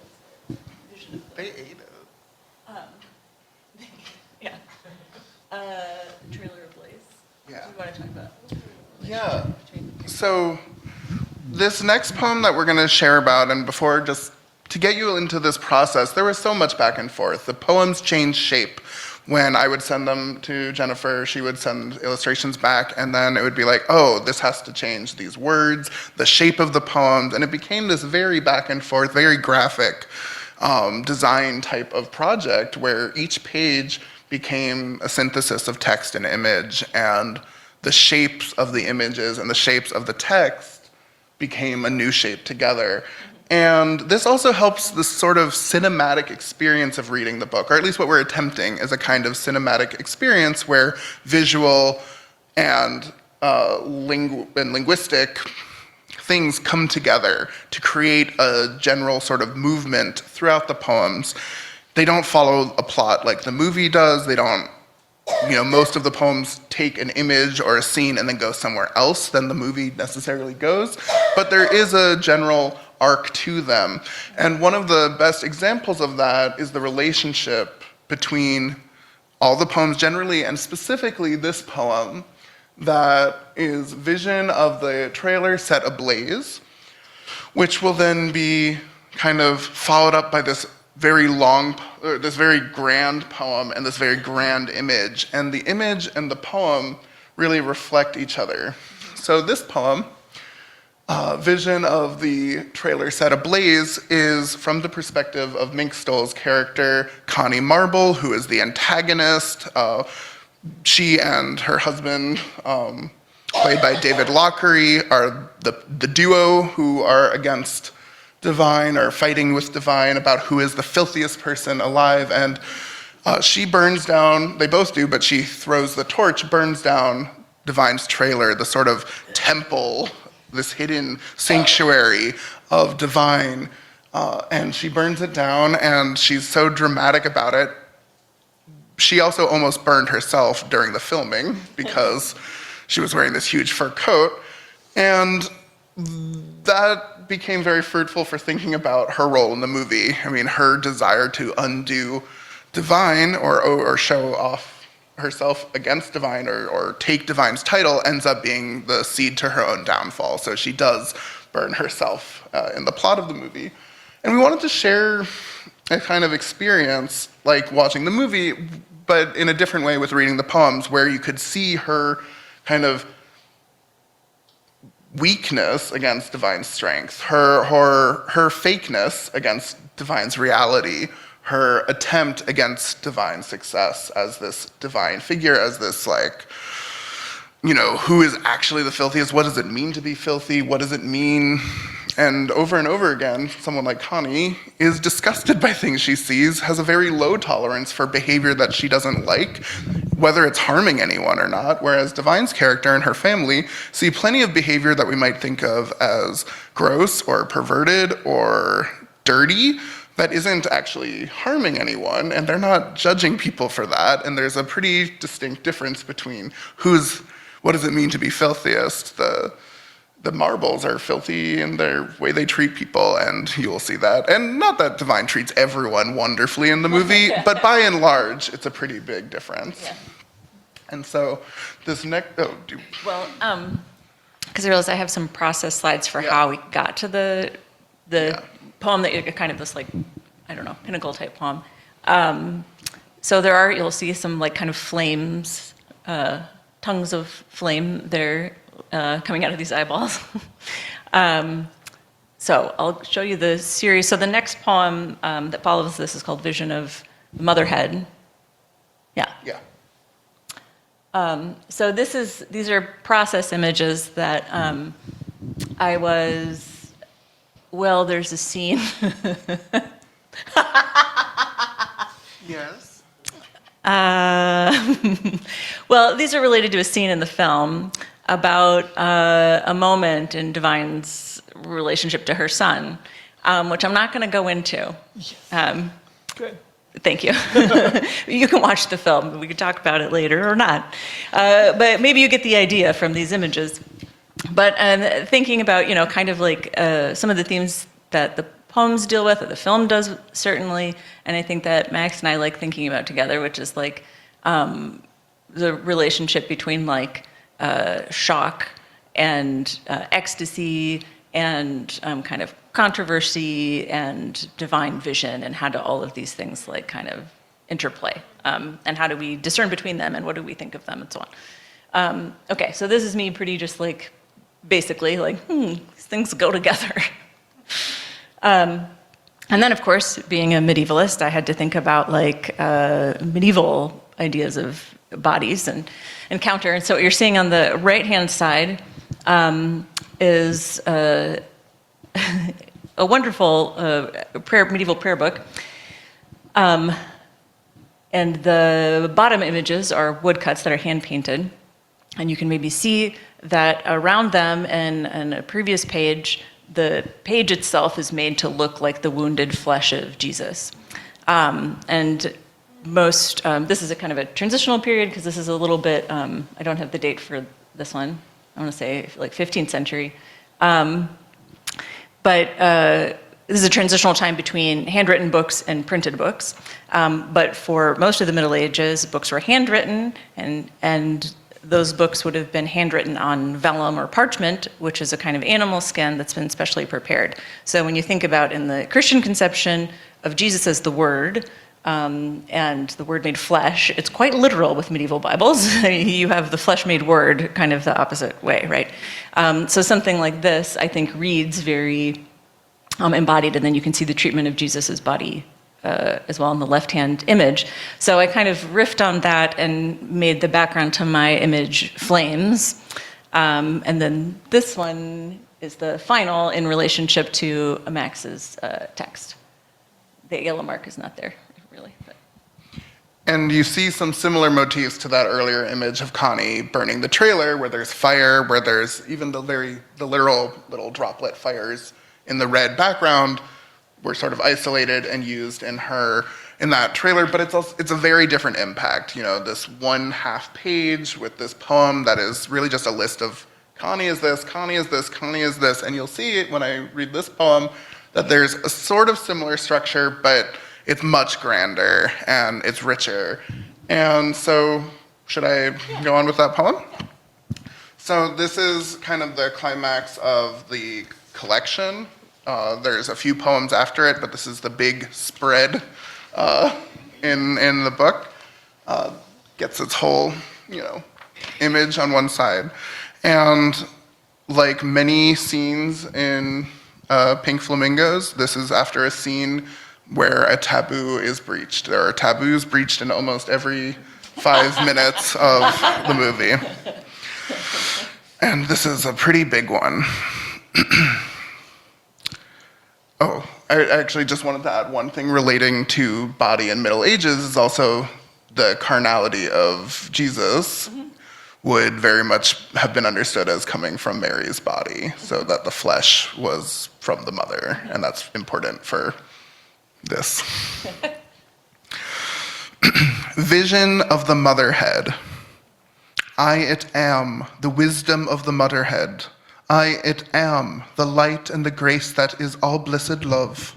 vision of They ate it. yeah. Trailer of Blaze. Yeah. What do you want to talk about? Yeah. So this next poem that we're going to share about, and before, just to get you into this process, there was so much back and forth. The poems changed shape. When I would send them to Jennifer, she would send illustrations back, and then it would be like, oh, this has to change these words, the shape of the poems, and it became this very back and forth, very graphic design type of project where each page became a synthesis of text and image, and the shapes of the images and the shapes of the text became a new shape together. And this also helps this sort of cinematic experience of reading the book, or at least what we're attempting is a kind of cinematic experience where visual and linguistic things come together to create a general sort of movement throughout the poems. They don't follow a plot like the movie does. They don't, most of the poems take an image or a scene and then go somewhere else than the movie necessarily goes. But there is a general arc to them. And one of the best examples of that is the relationship between all the poems generally, and specifically this poem that is Vision of the Trailer Set Ablaze, which will then be kind of followed up by this very long, this very grand poem and this very grand image. And the image and the poem really reflect each other. So this poem, Vision of the Trailer Set Ablaze, is from the perspective of Mink Stoll's character, Connie Marble, who is the antagonist. She and her husband, played by David Lockery, are the duo who are against Divine, or fighting with Divine about who is the filthiest person alive. And she burns down, they both do, but she throws the torch, burns down Divine's trailer, the sort of temple, this hidden sanctuary of Divine. And she burns it down, and she's so dramatic about it. She also almost burned herself during the filming because she was wearing this huge fur coat. And that became very fruitful for thinking about her role in the movie. I mean, her desire to undo Divine or show off herself against Divine or take Divine's title ends up being the seed to her own downfall. So she does burn herself in the plot of the movie. And we wanted to share a kind of experience like watching the movie, but in a different way with reading the poems, where you could see her kind of weakness against Divine's strength, her fakeness against Divine's reality, her attempt against Divine's success as this divine figure, as this who is actually the filthiest? What does it mean to be filthy? What does it mean? And over again, someone like Connie is disgusted by things she sees, has a very low tolerance for behavior that she doesn't like, whether it's harming anyone or not, whereas Divine's character and her family see plenty of behavior that we might think of as gross or perverted or dirty that isn't actually harming anyone, and they're not judging people for that. And there's a pretty distinct difference between what does it mean to be filthiest? The Marbles are filthy in their way they treat people, and you will see that. And not that Divine treats everyone wonderfully in the movie, but by and large, it's a pretty big difference. Yeah. And so this next, because I realized I have some process slides for how we got to the poem that kind of this pinnacle type poem. So you'll see some kind of flames, tongues of flame there coming out of these eyeballs. So I'll show you the series. So the next poem that follows this is called Vision of Motherhead. Yeah. Yeah. So these are process images that there's a scene. Yes. Well, these are related to a scene in the film about a moment in Divine's relationship to her son, which I'm not going to go into. Good. Thank you. You can watch the film. We can talk about it later or not. But maybe you get the idea from these images. But thinking about, kind of like some of the themes that the poems deal with, or the film does certainly, and I think that Max and I like thinking about together, which is like the relationship between like shock and ecstasy and kind of controversy and divine vision, and how do all of these things like kind of interplay, and how do we discern between them, and what do we think of them, and so on. Okay, so this is me pretty just like basically like these things go together. And then, of course, being a medievalist, I had to think about like medieval ideas of bodies and counter. And so what you're seeing on the right-hand side is a wonderful medieval prayer book. And the bottom images are woodcuts that are hand-painted. And you can maybe see that around them and a previous page, the page itself is made to look like the wounded flesh of Jesus. And most, this is a kind of a transitional period because this is a little bit, I don't have the date for this one. I want to say like 15th century. But this is a transitional time between handwritten books and printed books. But for most of the Middle Ages, books were handwritten, and those books would have been handwritten on vellum or parchment, which is a kind of animal skin that's been specially prepared. So when you think about in the Christian conception of Jesus as the Word, and the Word made flesh, it's quite literal with medieval Bibles. You have the flesh made Word kind of the opposite way, right? So something like this, I think, reads very embodied, and then you can see the treatment of Jesus's body as well in the left-hand image. So I kind of riffed on that and made the background to my image flames. And then this one is the final in relationship to Max's text. The yellow mark is not there, really. But. And you see some similar motifs to that earlier image of Connie burning the trailer, where there's fire, where there's even the literal little droplet fires in the red background were sort of isolated and used in that trailer, but it's a very different impact. This 1/2 page with this poem that is really just a list of Connie is this, Connie is this, Connie is this, and you'll see it when I read this poem that there's a sort of similar structure, but it's much grander and it's richer. And so, should I go on with that poem? So this is kind of the climax of the collection. There's a few poems after it, but this is the big spread in the book. Gets its whole, image on one side. And like many scenes in Pink Flamingos, this is after a scene where a taboo is breached. There are taboos breached in almost every 5 minutes of the movie. And this is a pretty big one. Oh, I actually just wanted to add one thing relating to body in Middle Ages is also the carnality of Jesus would very much have been understood as coming from Mary's body, so that the flesh was from the mother, and that's important for this. Vision of the motherhead. I it am, the wisdom of the motherhead. I it am, the light and the grace that is all blessed love.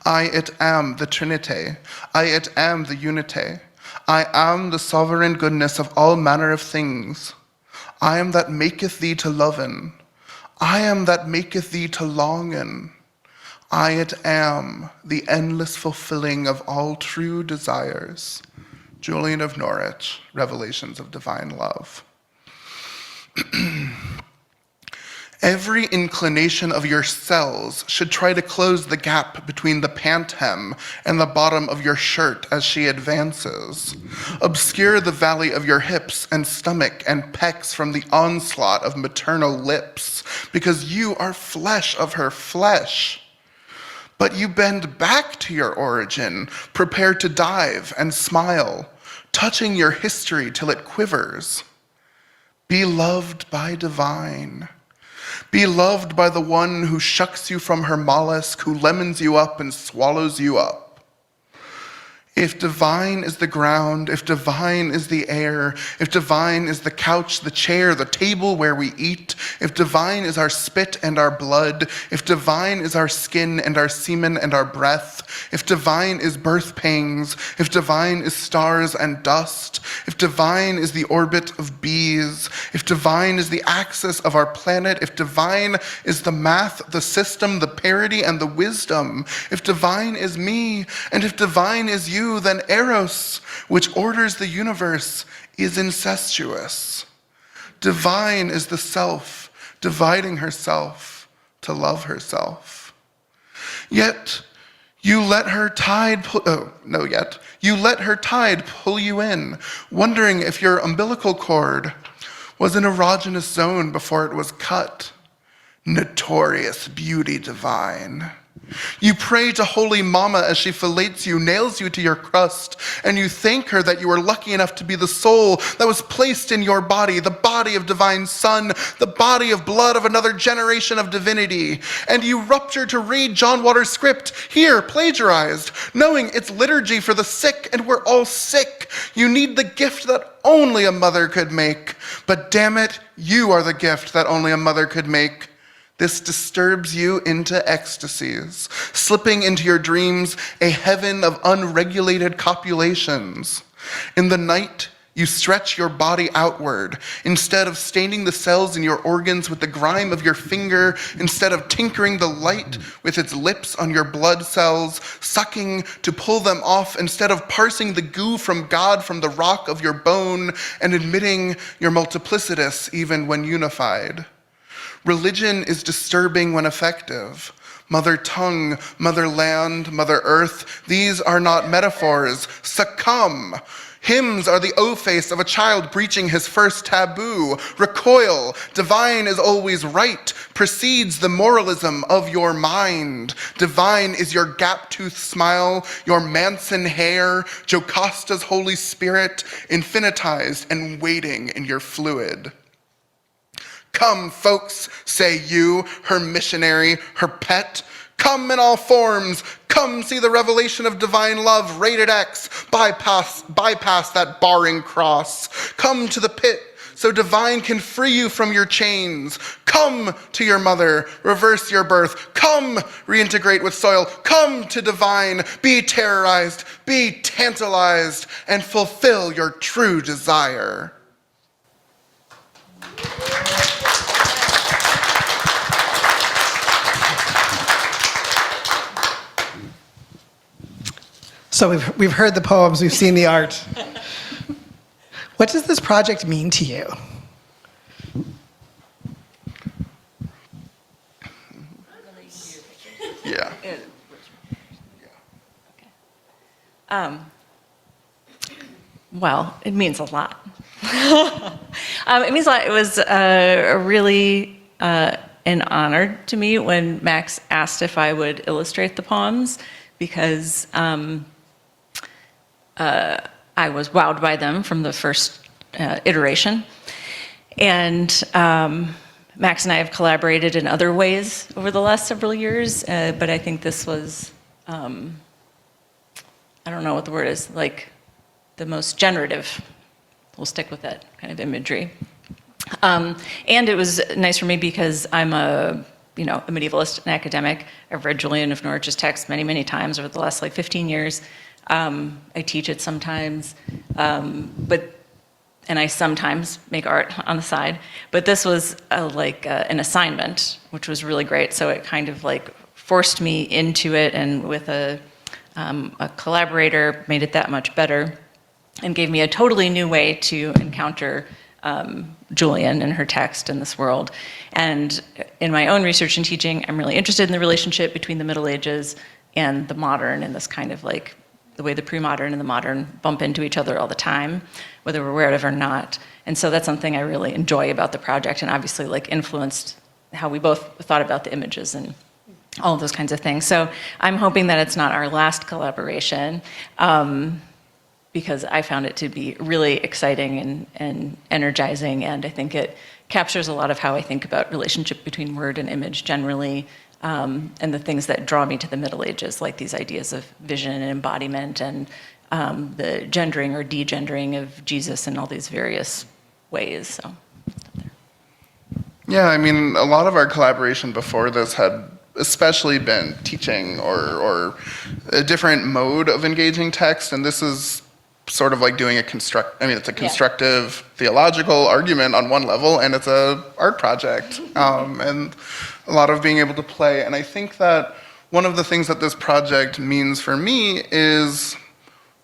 I it am, the Trinity. I it am, the unity. I am the sovereign goodness of all manner of things. I am that maketh thee to loven. I am that maketh thee to longen. I it am, the endless fulfilling of all true desires. Julian of Norwich, Revelations of Divine Love. Every inclination of your cells should try to close the gap between the pant hem and the bottom of your shirt as she advances. Obscure the valley of your hips and stomach and pecs from the onslaught of maternal lips, because you are flesh of her flesh. But you bend back to your origin, prepared to dive and smile, touching your history till it quivers. Be loved by divine. Be loved by the one who shucks you from her mollusk, who lemons you up and swallows you up. If divine is the ground, if divine is the air, if divine is the couch, the chair, the table where we eat, if divine is our spit and our blood, if divine is our skin and our semen and our breath, if divine is birth pangs, if divine is stars and dust, if divine is the orbit of bees, if divine is the axis of our planet, if divine is the math, the system, the parity, and the wisdom, if divine is me, and if divine is you, then Eros, which orders the universe, is incestuous. Divine is the self, dividing herself to love herself. Yet, you let her tide pull you in, wondering if your umbilical cord was an erogenous zone before it was cut. Notorious beauty divine. You pray to Holy Mama as she fillets you, nails you to your crust, and you thank her that you were lucky enough to be the soul that was placed in your body, the body of divine Son, the body of blood of another generation of divinity. And you rupture to read John Waters' script, here, plagiarized, knowing it's liturgy for the sick, and we're all sick. You need the gift that only a mother could make. But damn it, you are the gift that only a mother could make. This disturbs you into ecstasies, slipping into your dreams a heaven of unregulated copulations. In the night, you stretch your body outward. Instead of staining the cells in your organs with the grime of your finger, instead of tinkering the light with its lips on your blood cells, sucking to pull them off, instead of parsing the goo from God from the rock of your bone and admitting your multiplicitous even when unified. Religion is disturbing when effective. Mother tongue, mother land, mother earth, these are not metaphors. Succumb. Hymns are the O-face of a child breaching his first taboo. Recoil. Divine is always right, precedes the moralism of your mind. Divine is your gap-toothed smile, your Manson hair, Jocasta's Holy Spirit, infinitized and waiting in your fluid. Come, folks, say you, her missionary, her pet. Come in all forms. Come see the revelation of divine love, rated X. Bypass that barring cross. Come to the pit so divine can free you from your chains. Come to your mother, reverse your birth. Come, reintegrate with soil. Come to divine, be terrorized, be tantalized, and fulfill your true desire. So we've heard the poems, we've seen the art. What does this project mean to you? Yeah. Well, it means a lot. It means a lot. It was really an honor to me when Max asked if I would illustrate the poems, because I was wowed by them from the first iteration. And Max and I have collaborated in other ways over the last several years, but I think this was, I don't know what the word is, like the most generative. We'll stick with that kind of imagery. And it was nice for me because I'm a medievalist and academic. I've read Julian of Norwich's text many, many times over the last 15 years. I teach it sometimes, and I sometimes make art on the side. But this was an assignment, which was really great. So it kind of forced me into it, and with a collaborator, made it that much better, and gave me a totally new way to encounter Julian and her text in this world. And in my own research and teaching, I'm really interested in the relationship between the Middle Ages and the modern, and this kind of the way the pre-modern and the modern bump into each other all the time, whether we're aware of it or not. And so that's something I really enjoy about the project, and obviously influenced how we both thought about the images and all of those kinds of things. So I'm hoping that it's not our last collaboration, because I found it to be really exciting and energizing, and I think it captures a lot of how I think about relationship between word and image generally, and the things that draw me to the Middle Ages, like these ideas of vision and embodiment, and the gendering or degendering of Jesus in all these various ways. So. Yeah, I mean, a lot of our collaboration before this had especially been teaching or a different mode of engaging text, and this is sort of like doing it's a constructive theological argument on one level, and it's a art project, and a lot of being able to play. And I think that one of the things that this project means for me is,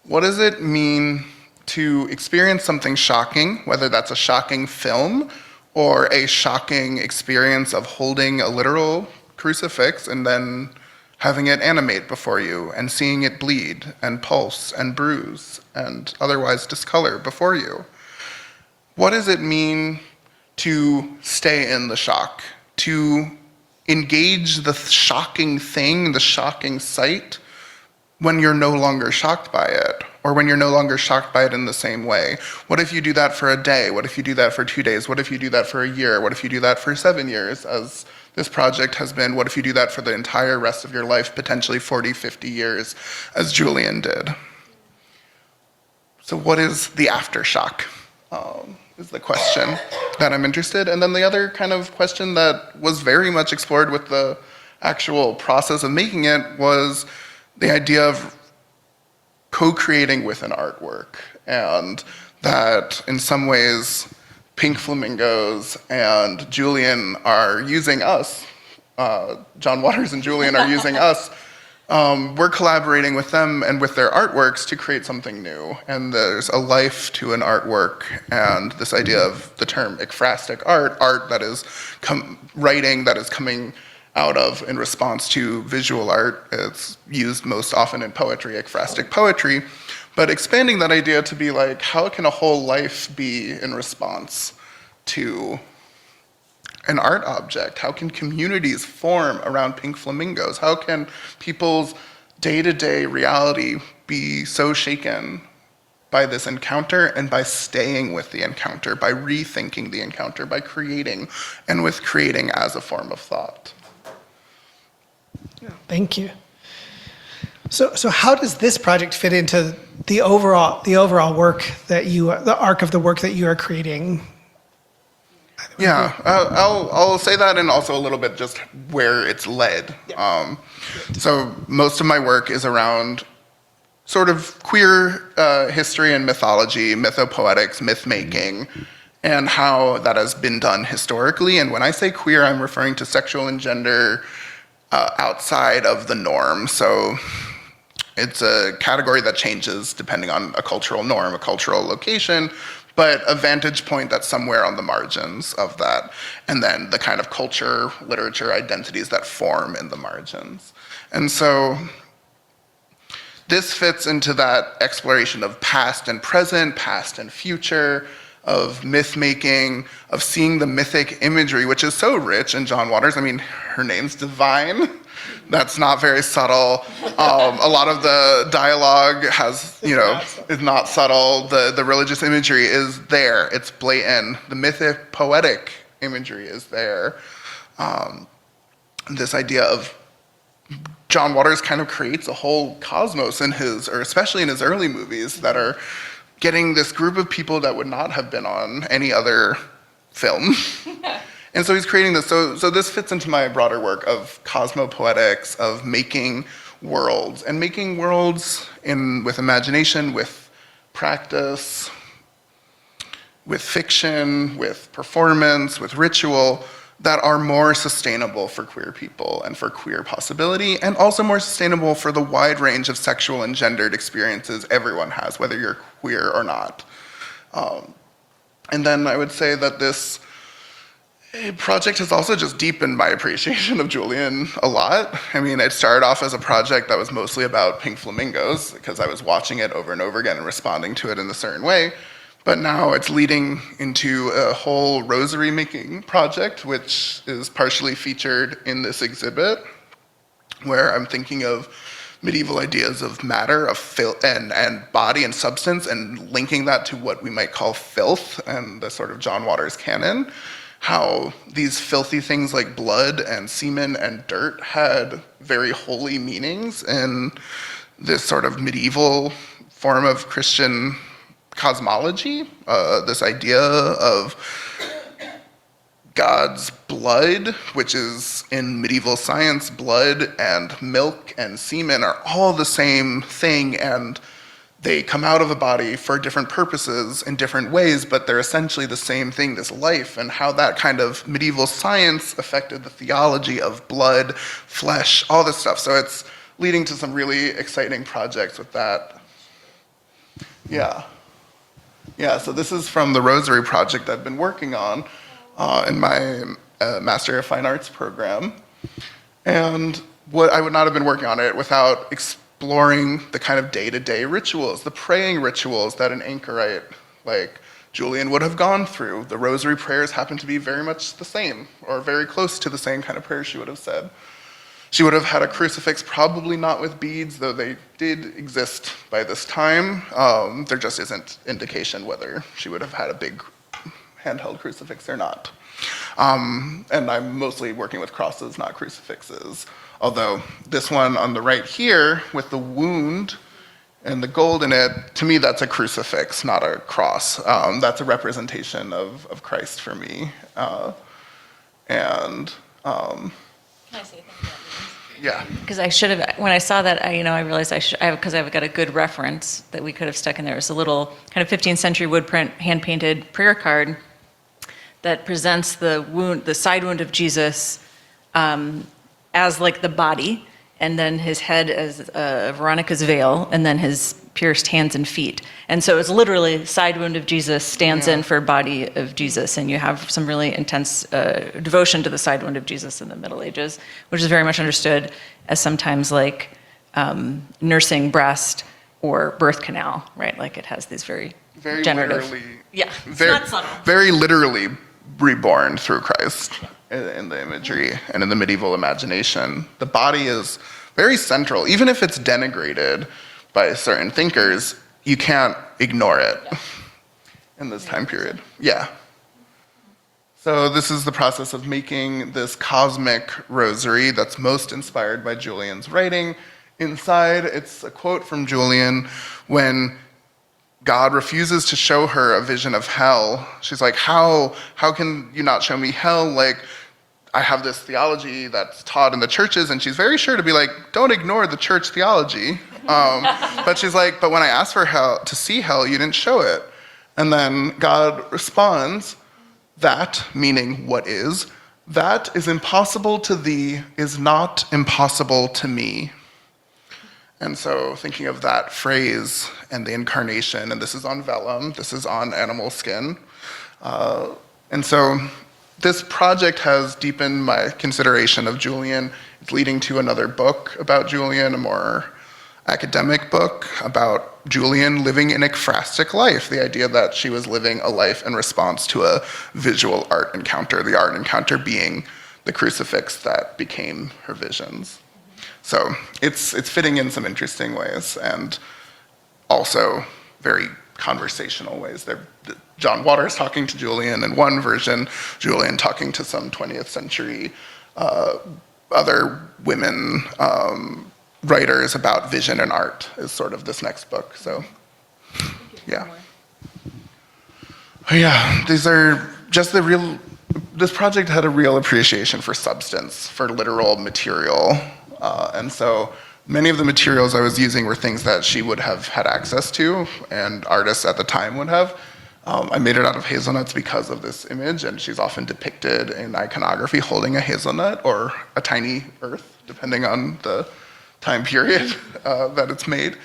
what does it mean to experience something shocking, whether that's a shocking film or a shocking experience of holding a literal crucifix and then having it animate before you and seeing it bleed and pulse and bruise and otherwise discolor before you. What does it mean to stay in the shock, to engage the shocking thing, the shocking sight, when you're no longer shocked by it, or when you're no longer shocked by it in the same way? What if you do that for a day? What if you do that for 2 days? What if you do that for a year? What if you do that for 7 years, as this project has been? What if you do that for the entire rest of your life, potentially 40, 50 years, as Julian did? So what is the aftershock, is the question that I'm interested in. And then the other kind of question that was very much explored with the actual process of making it was the idea of co-creating with an artwork, and that in some ways Pink Flamingos and Julian are using us, John Waters and Julian are using us. We're collaborating with them and with their artworks to create something new, and there's a life to an artwork, and this idea of the term ekphrastic art that is writing that is coming out of in response to visual art. It's used most often in poetry, ekphrastic poetry, but expanding that idea to be like, how can a whole life be in response to an art object? How can communities form around pink flamingos? How can people's day-to-day reality be so shaken by this encounter, and by staying with the encounter, by rethinking the encounter, by creating, and with creating as a form of thought? Thank you. So how does this project fit into the overall work that the arc of the work that you are creating? Yeah, I'll say that, and also a little bit just where it's led. Yeah. So most of my work is around sort of queer history and mythology, mythopoetics, myth-making, and how that has been done historically. And when I say queer, I'm referring to sexual and gender outside of the norm. So it's a category that changes depending on a cultural norm, a cultural location, but a vantage point that's somewhere on the margins of that. And then the kind of culture, literature, identities that form in the margins. And so this fits into that exploration of past and present, past and future, of myth-making, of seeing the mythic imagery, which is so rich in John Waters. I mean, her name's Divine. That's not very subtle. A lot of the dialogue is not subtle. The religious imagery is there. It's blatant. The mythic poetic imagery is there. This idea of John Waters kind of creates a whole cosmos in especially in his early movies, that are getting this group of people that would not have been on any other film. And so he's creating this. So this fits into my broader work of cosmopoetics, of making worlds, and making worlds with imagination, with practice, with fiction, with performance, with ritual, that are more sustainable for queer people and for queer possibility, and also more sustainable for the wide range of sexual and gendered experiences everyone has, whether you're queer or not. And then I would say that this project has also just deepened my appreciation of Julian a lot. I mean, it started off as a project that was mostly about pink flamingos, because I was watching it over and over again and responding to it in a certain way. But now it's leading into a whole rosary making project, which is partially featured in this exhibit. where I'm thinking of medieval ideas of matter, of and body and substance, and linking that to what we might call filth and the sort of John Waters canon, how these filthy things like blood and semen and dirt had very holy meanings in this sort of medieval form of Christian cosmology, this idea of God's blood, which is in medieval science, blood and milk and semen are all the same thing, and they come out of a body for different purposes in different ways, but they're essentially the same thing, this life, and how that kind of medieval science affected the theology of blood, flesh, all this stuff. So it's leading to some really exciting projects with that. Yeah, so this is from the Rosary Project I've been working on in my Master of Fine Arts program. And what I would not have been working on it without exploring the kind of day-to-day rituals, the praying rituals that an anchorite like Julian would have gone through. The Rosary prayers happen to be very much the same, or very close to the same kind of prayers she would have said. She would have had a crucifix, probably not with beads, though they did exist by this time. There just isn't indication whether she would have had a big handheld crucifix or not. And I'm mostly working with crosses, not crucifixes. Although this one on the right here with the wound and the gold in it, to me that's a crucifix, not a cross. That's a representation of Christ for me. Can I say something? Yeah. Because I should have, when I saw that, I realized because I've got a good reference that we could have stuck in there. It's a little kind of 15th century wood print, hand-painted prayer card that presents the side wound of Jesus as like the body, and then his head as Veronica's veil, and then his pierced hands and feet. And so it's literally side wound of Jesus stands in for body of Jesus, and you have some really intense devotion to the side wound of Jesus in the Middle Ages, which is very much understood as sometimes like nursing breast or birth canal, right? Like it has these very generative. Literally, it's not subtle. Very literally reborn through Christ in the imagery and in the medieval imagination. The body is very central, even if it's denigrated by certain thinkers, you can't ignore it in this time period. Yeah. So this is the process of making this cosmic rosary that's most inspired by Julian's writing. Inside, it's a quote from Julian when God refuses to show her a vision of hell. She's like, how can you not show me hell? Like, I have this theology that's taught in the churches, and she's very sure to be like, don't ignore the church theology. But she's like, but when I asked for hell, to see hell, you didn't show it. And then God responds, that, meaning what is, that is impossible to thee is not impossible to me. And so thinking of that phrase and the incarnation, and this is on vellum, this is on animal skin. And so this project has deepened my consideration of Julian. It's leading to another book about Julian, a more academic book about Julian living an ekphrastic life, the idea that she was living a life in response to a visual art encounter, the art encounter being the crucifix that became her visions. So it's fitting in some interesting ways and also very conversational ways. John Waters talking to Julian in one version, Julian talking to some 20th century other women writers about vision and art is sort of this next book. So, yeah. These are just this project had a real appreciation for substance, for literal material. And so many of the materials I was using were things that she would have had access to and artists at the time would have. I made it out of hazelnuts because of this image, and she's often depicted in iconography holding a hazelnut or a tiny earth, depending on the time period that it's made.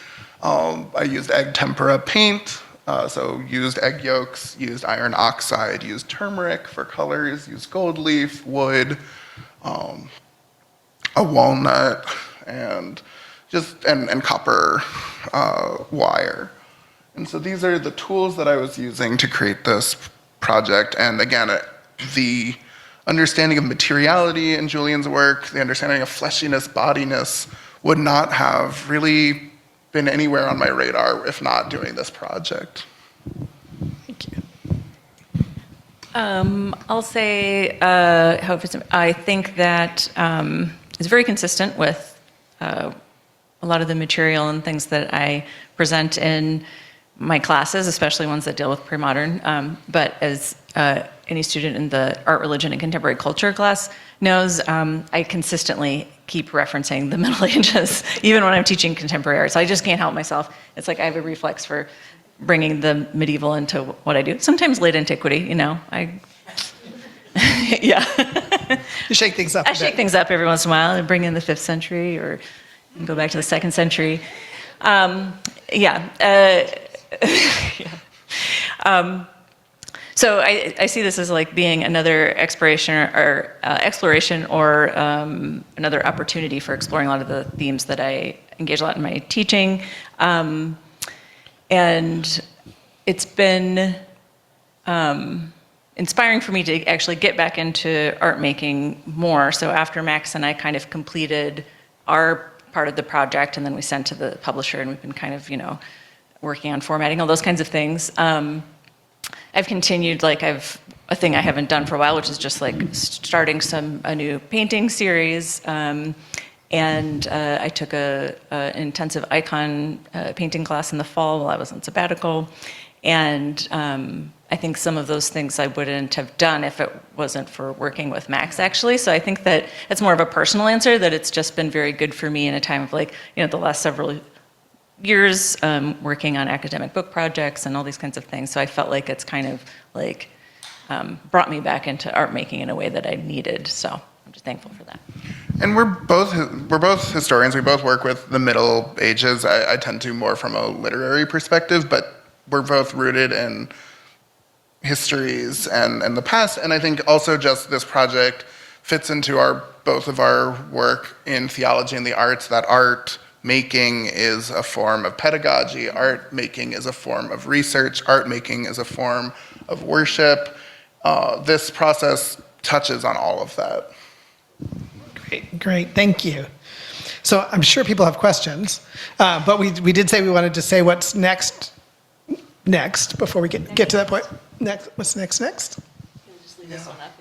I used egg tempera paint, so used egg yolks, used iron oxide, used turmeric for colors, used gold leaf, wood, a walnut, and copper wire. And so these are the tools that I was using to create this project. And again, the understanding of materiality in Julian's work, the understanding of fleshiness, bodiness, would not have really been anywhere on my radar if not doing this project. Thank you. I'll say, I think that it's very consistent with a lot of the material and things that I present in my classes, especially ones that deal with pre-modern. But as any student in the art, religion, and contemporary culture class knows, I consistently keep referencing the Middle Ages, even when I'm teaching contemporary art. So I just can't help myself. It's like I have a reflex for bringing the medieval into what I do. Sometimes late antiquity, yeah. You shake things up. I shake things up every once in a while and bring in the 5th century or go back to the 2nd century. So I see this as like being another exploration or another opportunity for exploring a lot of the themes that I engage a lot in my teaching. And it's been inspiring for me to actually get back into art making more. So after Max and I kind of completed our part of the project, and then we sent to the publisher, and we've been kind of, working on formatting, all those kinds of things. I've continued, a thing I haven't done for a while, which is just like starting a new painting series. And I took an intensive icon painting class in the fall while I was on sabbatical. And I think some of those things I wouldn't have done if it wasn't for working with Max, actually. So I think that it's more of a personal answer, that it's just been very good for me in a time of the last several years working on academic book projects and all these kinds of things. So I felt like it's kind of brought me back into art making in a way that I needed. So I'm just thankful for that. And we're both historians. We both work with the Middle Ages. I tend to more from a literary perspective, but we're both rooted in histories and the past. And I think also just this project fits into both of our work in theology and the arts, that art making is a form of pedagogy, art making is a form of research, art making is a form of worship. This process touches on all of that. Great, thank you. So I'm sure people have questions, but we did say we wanted to say what's next before we get to that point. What's next?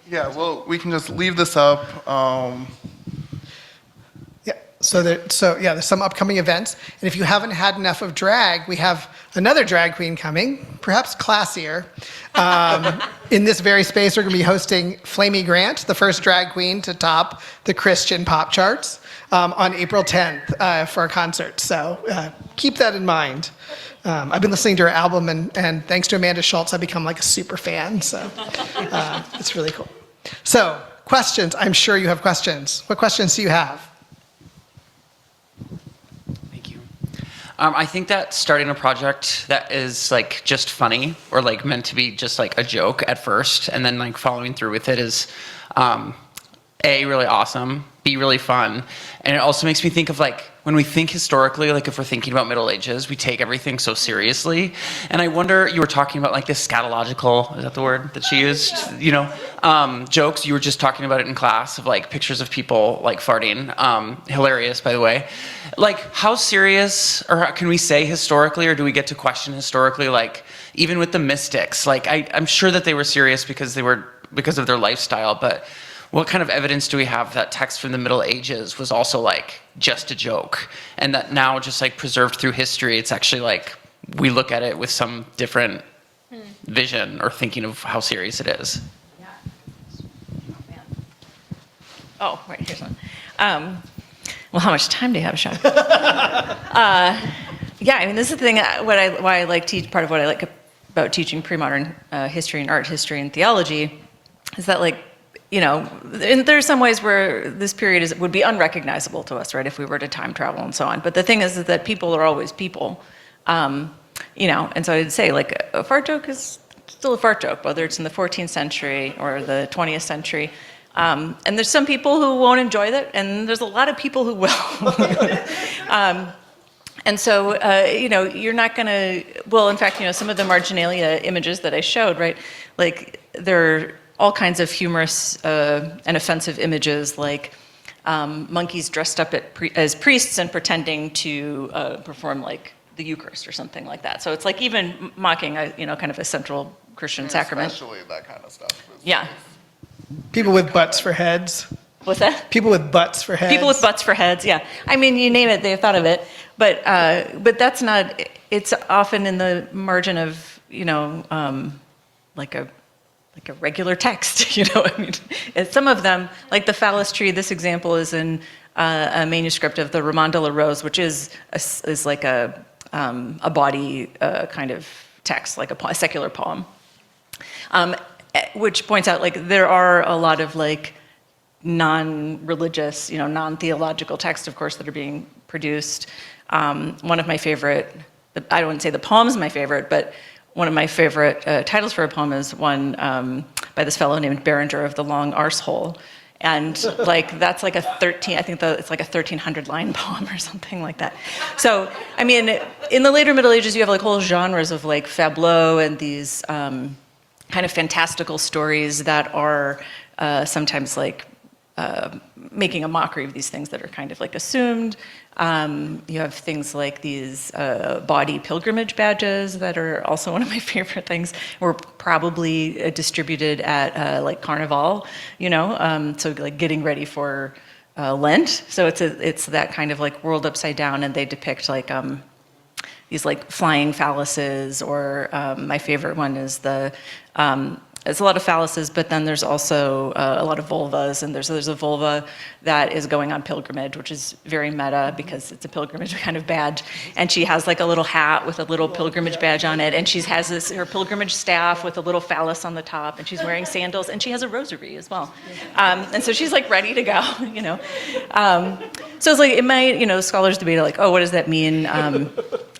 Yeah, well, we can just leave this up. So there's some upcoming events, and if you haven't had enough of drag, we have another drag queen coming, perhaps classier. In this very space, we're going to be hosting Flamey Grant, the first drag queen to top the Christian pop charts, on April 10th for a concert. So keep that in mind. I've been listening to her album, and thanks to Amanda Schultz, I've become like a super fan. So it's really cool. So questions? I'm sure you have questions. What questions do you have? I think that starting a project that is just funny or meant to be just a joke at first, and then following through with it is A, really awesome, B, really fun. And it also makes me think of when we think historically, if we're thinking about Middle Ages, we take everything so seriously. And I wonder, you were talking about this scatological, is that the word that she used? Jokes. You were just talking about it in class of pictures of people farting. Hilarious, by the way. How serious, or can we say historically, or do we get to question historically, even with the mystics? I'm sure that they were serious because of their lifestyle, but what kind of evidence do we have that text from the Middle Ages was also just a joke, and that now just preserved through history, it's actually we look at it with some different vision or thinking of how serious it is? Yeah. Oh, right, here's one. Well, how much time do you have, Sean? Yeah, I mean, this is the thing, why I like part of what I like about teaching pre-modern history and art history and theology is that and there are some ways where this period would be unrecognizable to us, right, if we were to time travel and so on. But the thing is that people are always people, and so I'd say a fart joke is still a fart joke, whether it's in the 14th century or the 20th century. And there's some people who won't enjoy that, and there's a lot of people who will. And so, you're not going to, well, in fact, some of the marginalia images that I showed, right, they're all kinds of humorous and offensive images, like monkeys dressed up as priests and pretending to perform like the Eucharist or something like that. So it's like even mocking a kind of a central Christian sacrament. Especially that kind of stuff. Yeah. People with butts for heads. What's that? People with butts for heads. People with butts for heads, yeah. I mean, you name it, they've thought of it. But that's not, it's often in the margin of, like a regular text, I mean. And some of them, like the phallus tree, this example is in a manuscript of the Roman de la Rose, which is like a body kind of text, like a secular poem, which points out like there are a lot of like non-religious, non-theological texts, of course, that are being produced. One of my favorite, I wouldn't say the poem's my favorite, but one of my favorite titles for a poem is one by this fellow named Berenger of the Long Arsehole. And like that's like it's like a 1,300 line poem or something like that. So, I mean, in the later Middle Ages, you have like whole genres of like fabliaux and these kind of fantastical stories that are sometimes like making a mockery of these things that are kind of like assumed. You have things like these bawdy pilgrimage badges that are also one of my favorite things. Were probably distributed at like Carnival, so like getting ready for Lent. So it's that kind of like world upside down, and they depict like these like flying phalluses, or my favorite one is it's a lot of phalluses, but then there's also a lot of vulvas, and there's a vulva that is going on pilgrimage, which is very meta because it's a pilgrimage kind of badge. And she has like a little hat with a little pilgrimage badge on it, and she has her pilgrimage staff with a little phallus on the top, and she's wearing sandals, and she has a rosary as well. And so she's like ready to go, So it's like, it might, scholars debate like, oh, what does that mean?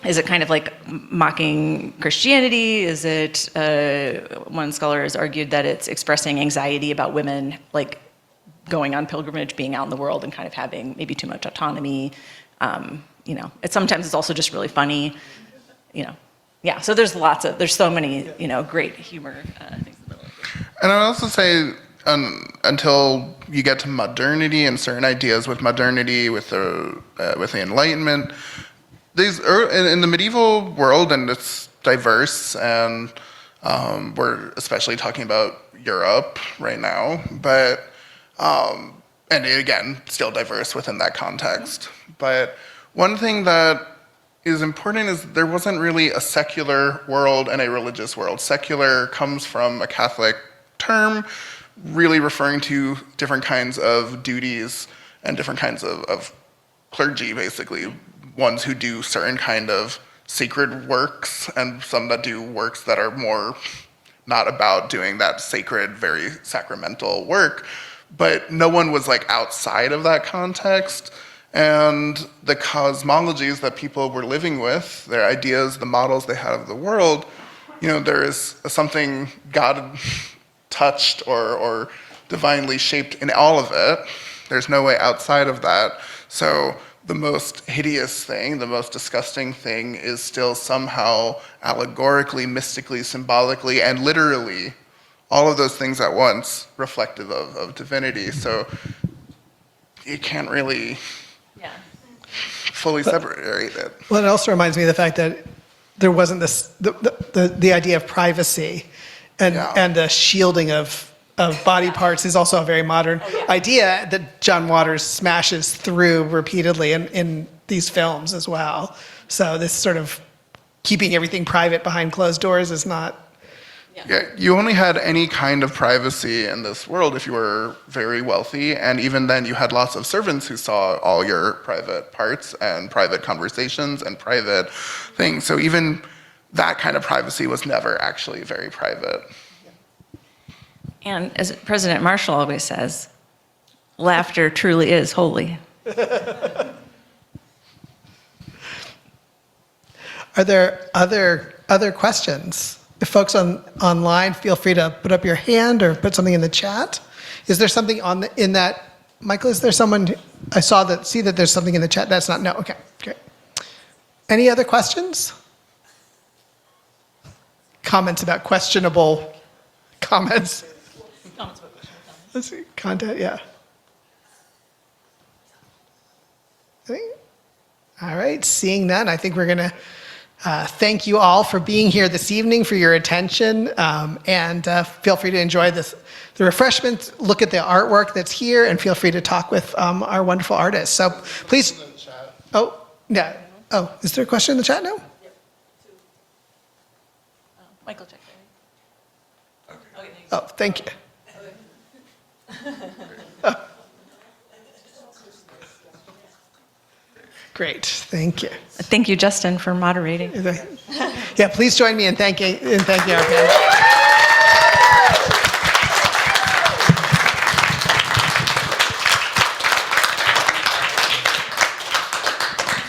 Is it kind of like mocking Christianity? Is it, one scholar has argued that it's expressing anxiety about women, like going on pilgrimage, being out in the world and kind of having maybe too much autonomy. Sometimes it's also just really funny, Yeah, so there's so many, great humor things in the middle. And I'd also say, until you get to modernity and certain ideas with modernity, with the Enlightenment, in the medieval world, and it's diverse, and we're especially talking about Europe right now, but and again, still diverse within that context. But one thing that is important is there wasn't really a secular world and a religious world. Secular comes from a Catholic term, really referring to different kinds of duties and different kinds of clergy, basically. Ones who do certain kind of sacred works, and some that do works that are more not about doing that sacred, very sacramental work. But no one was like outside of that context. And the cosmologies that people were living with, their ideas, the models they had of the world, there is something God touched or divinely shaped in all of it. There's no way outside of that. So the most hideous thing, the most disgusting thing is still somehow allegorically, mystically, symbolically, and literally all of those things at once reflective of divinity. So you can't really fully separate it. Well, it also reminds me of the fact that there wasn't the idea of privacy and the shielding of body parts is also a very modern idea that John Waters smashes through repeatedly in these films as well. So this sort of keeping everything private behind closed doors is not... Yeah, you only had any kind of privacy in this world if you were very wealthy, and even then you had lots of servants who saw all your private parts and private conversations and private things. So even that kind of privacy was never actually very private. And as President Marshall always says, laughter truly is holy. Are there other questions? If folks online, feel free to put up your hand or put something in the chat. Is there something in that, Michael? Is there someone? I see that there's something in the chat. That's not no. Okay, great. Any other questions? Comments about questionable comments? Let's see, content, yeah. All right, seeing none, I think we're going to thank you all for being here this evening, for your attention, and feel free to enjoy the refreshments, look at the artwork that's here, and feel free to talk with our wonderful artists. So please, oh, yeah. Oh, is there a question in the chat now? Michael, check that. Oh, thank you. Great, thank you. Thank you, Justin, for moderating. Yeah, please join me in thanking our panel.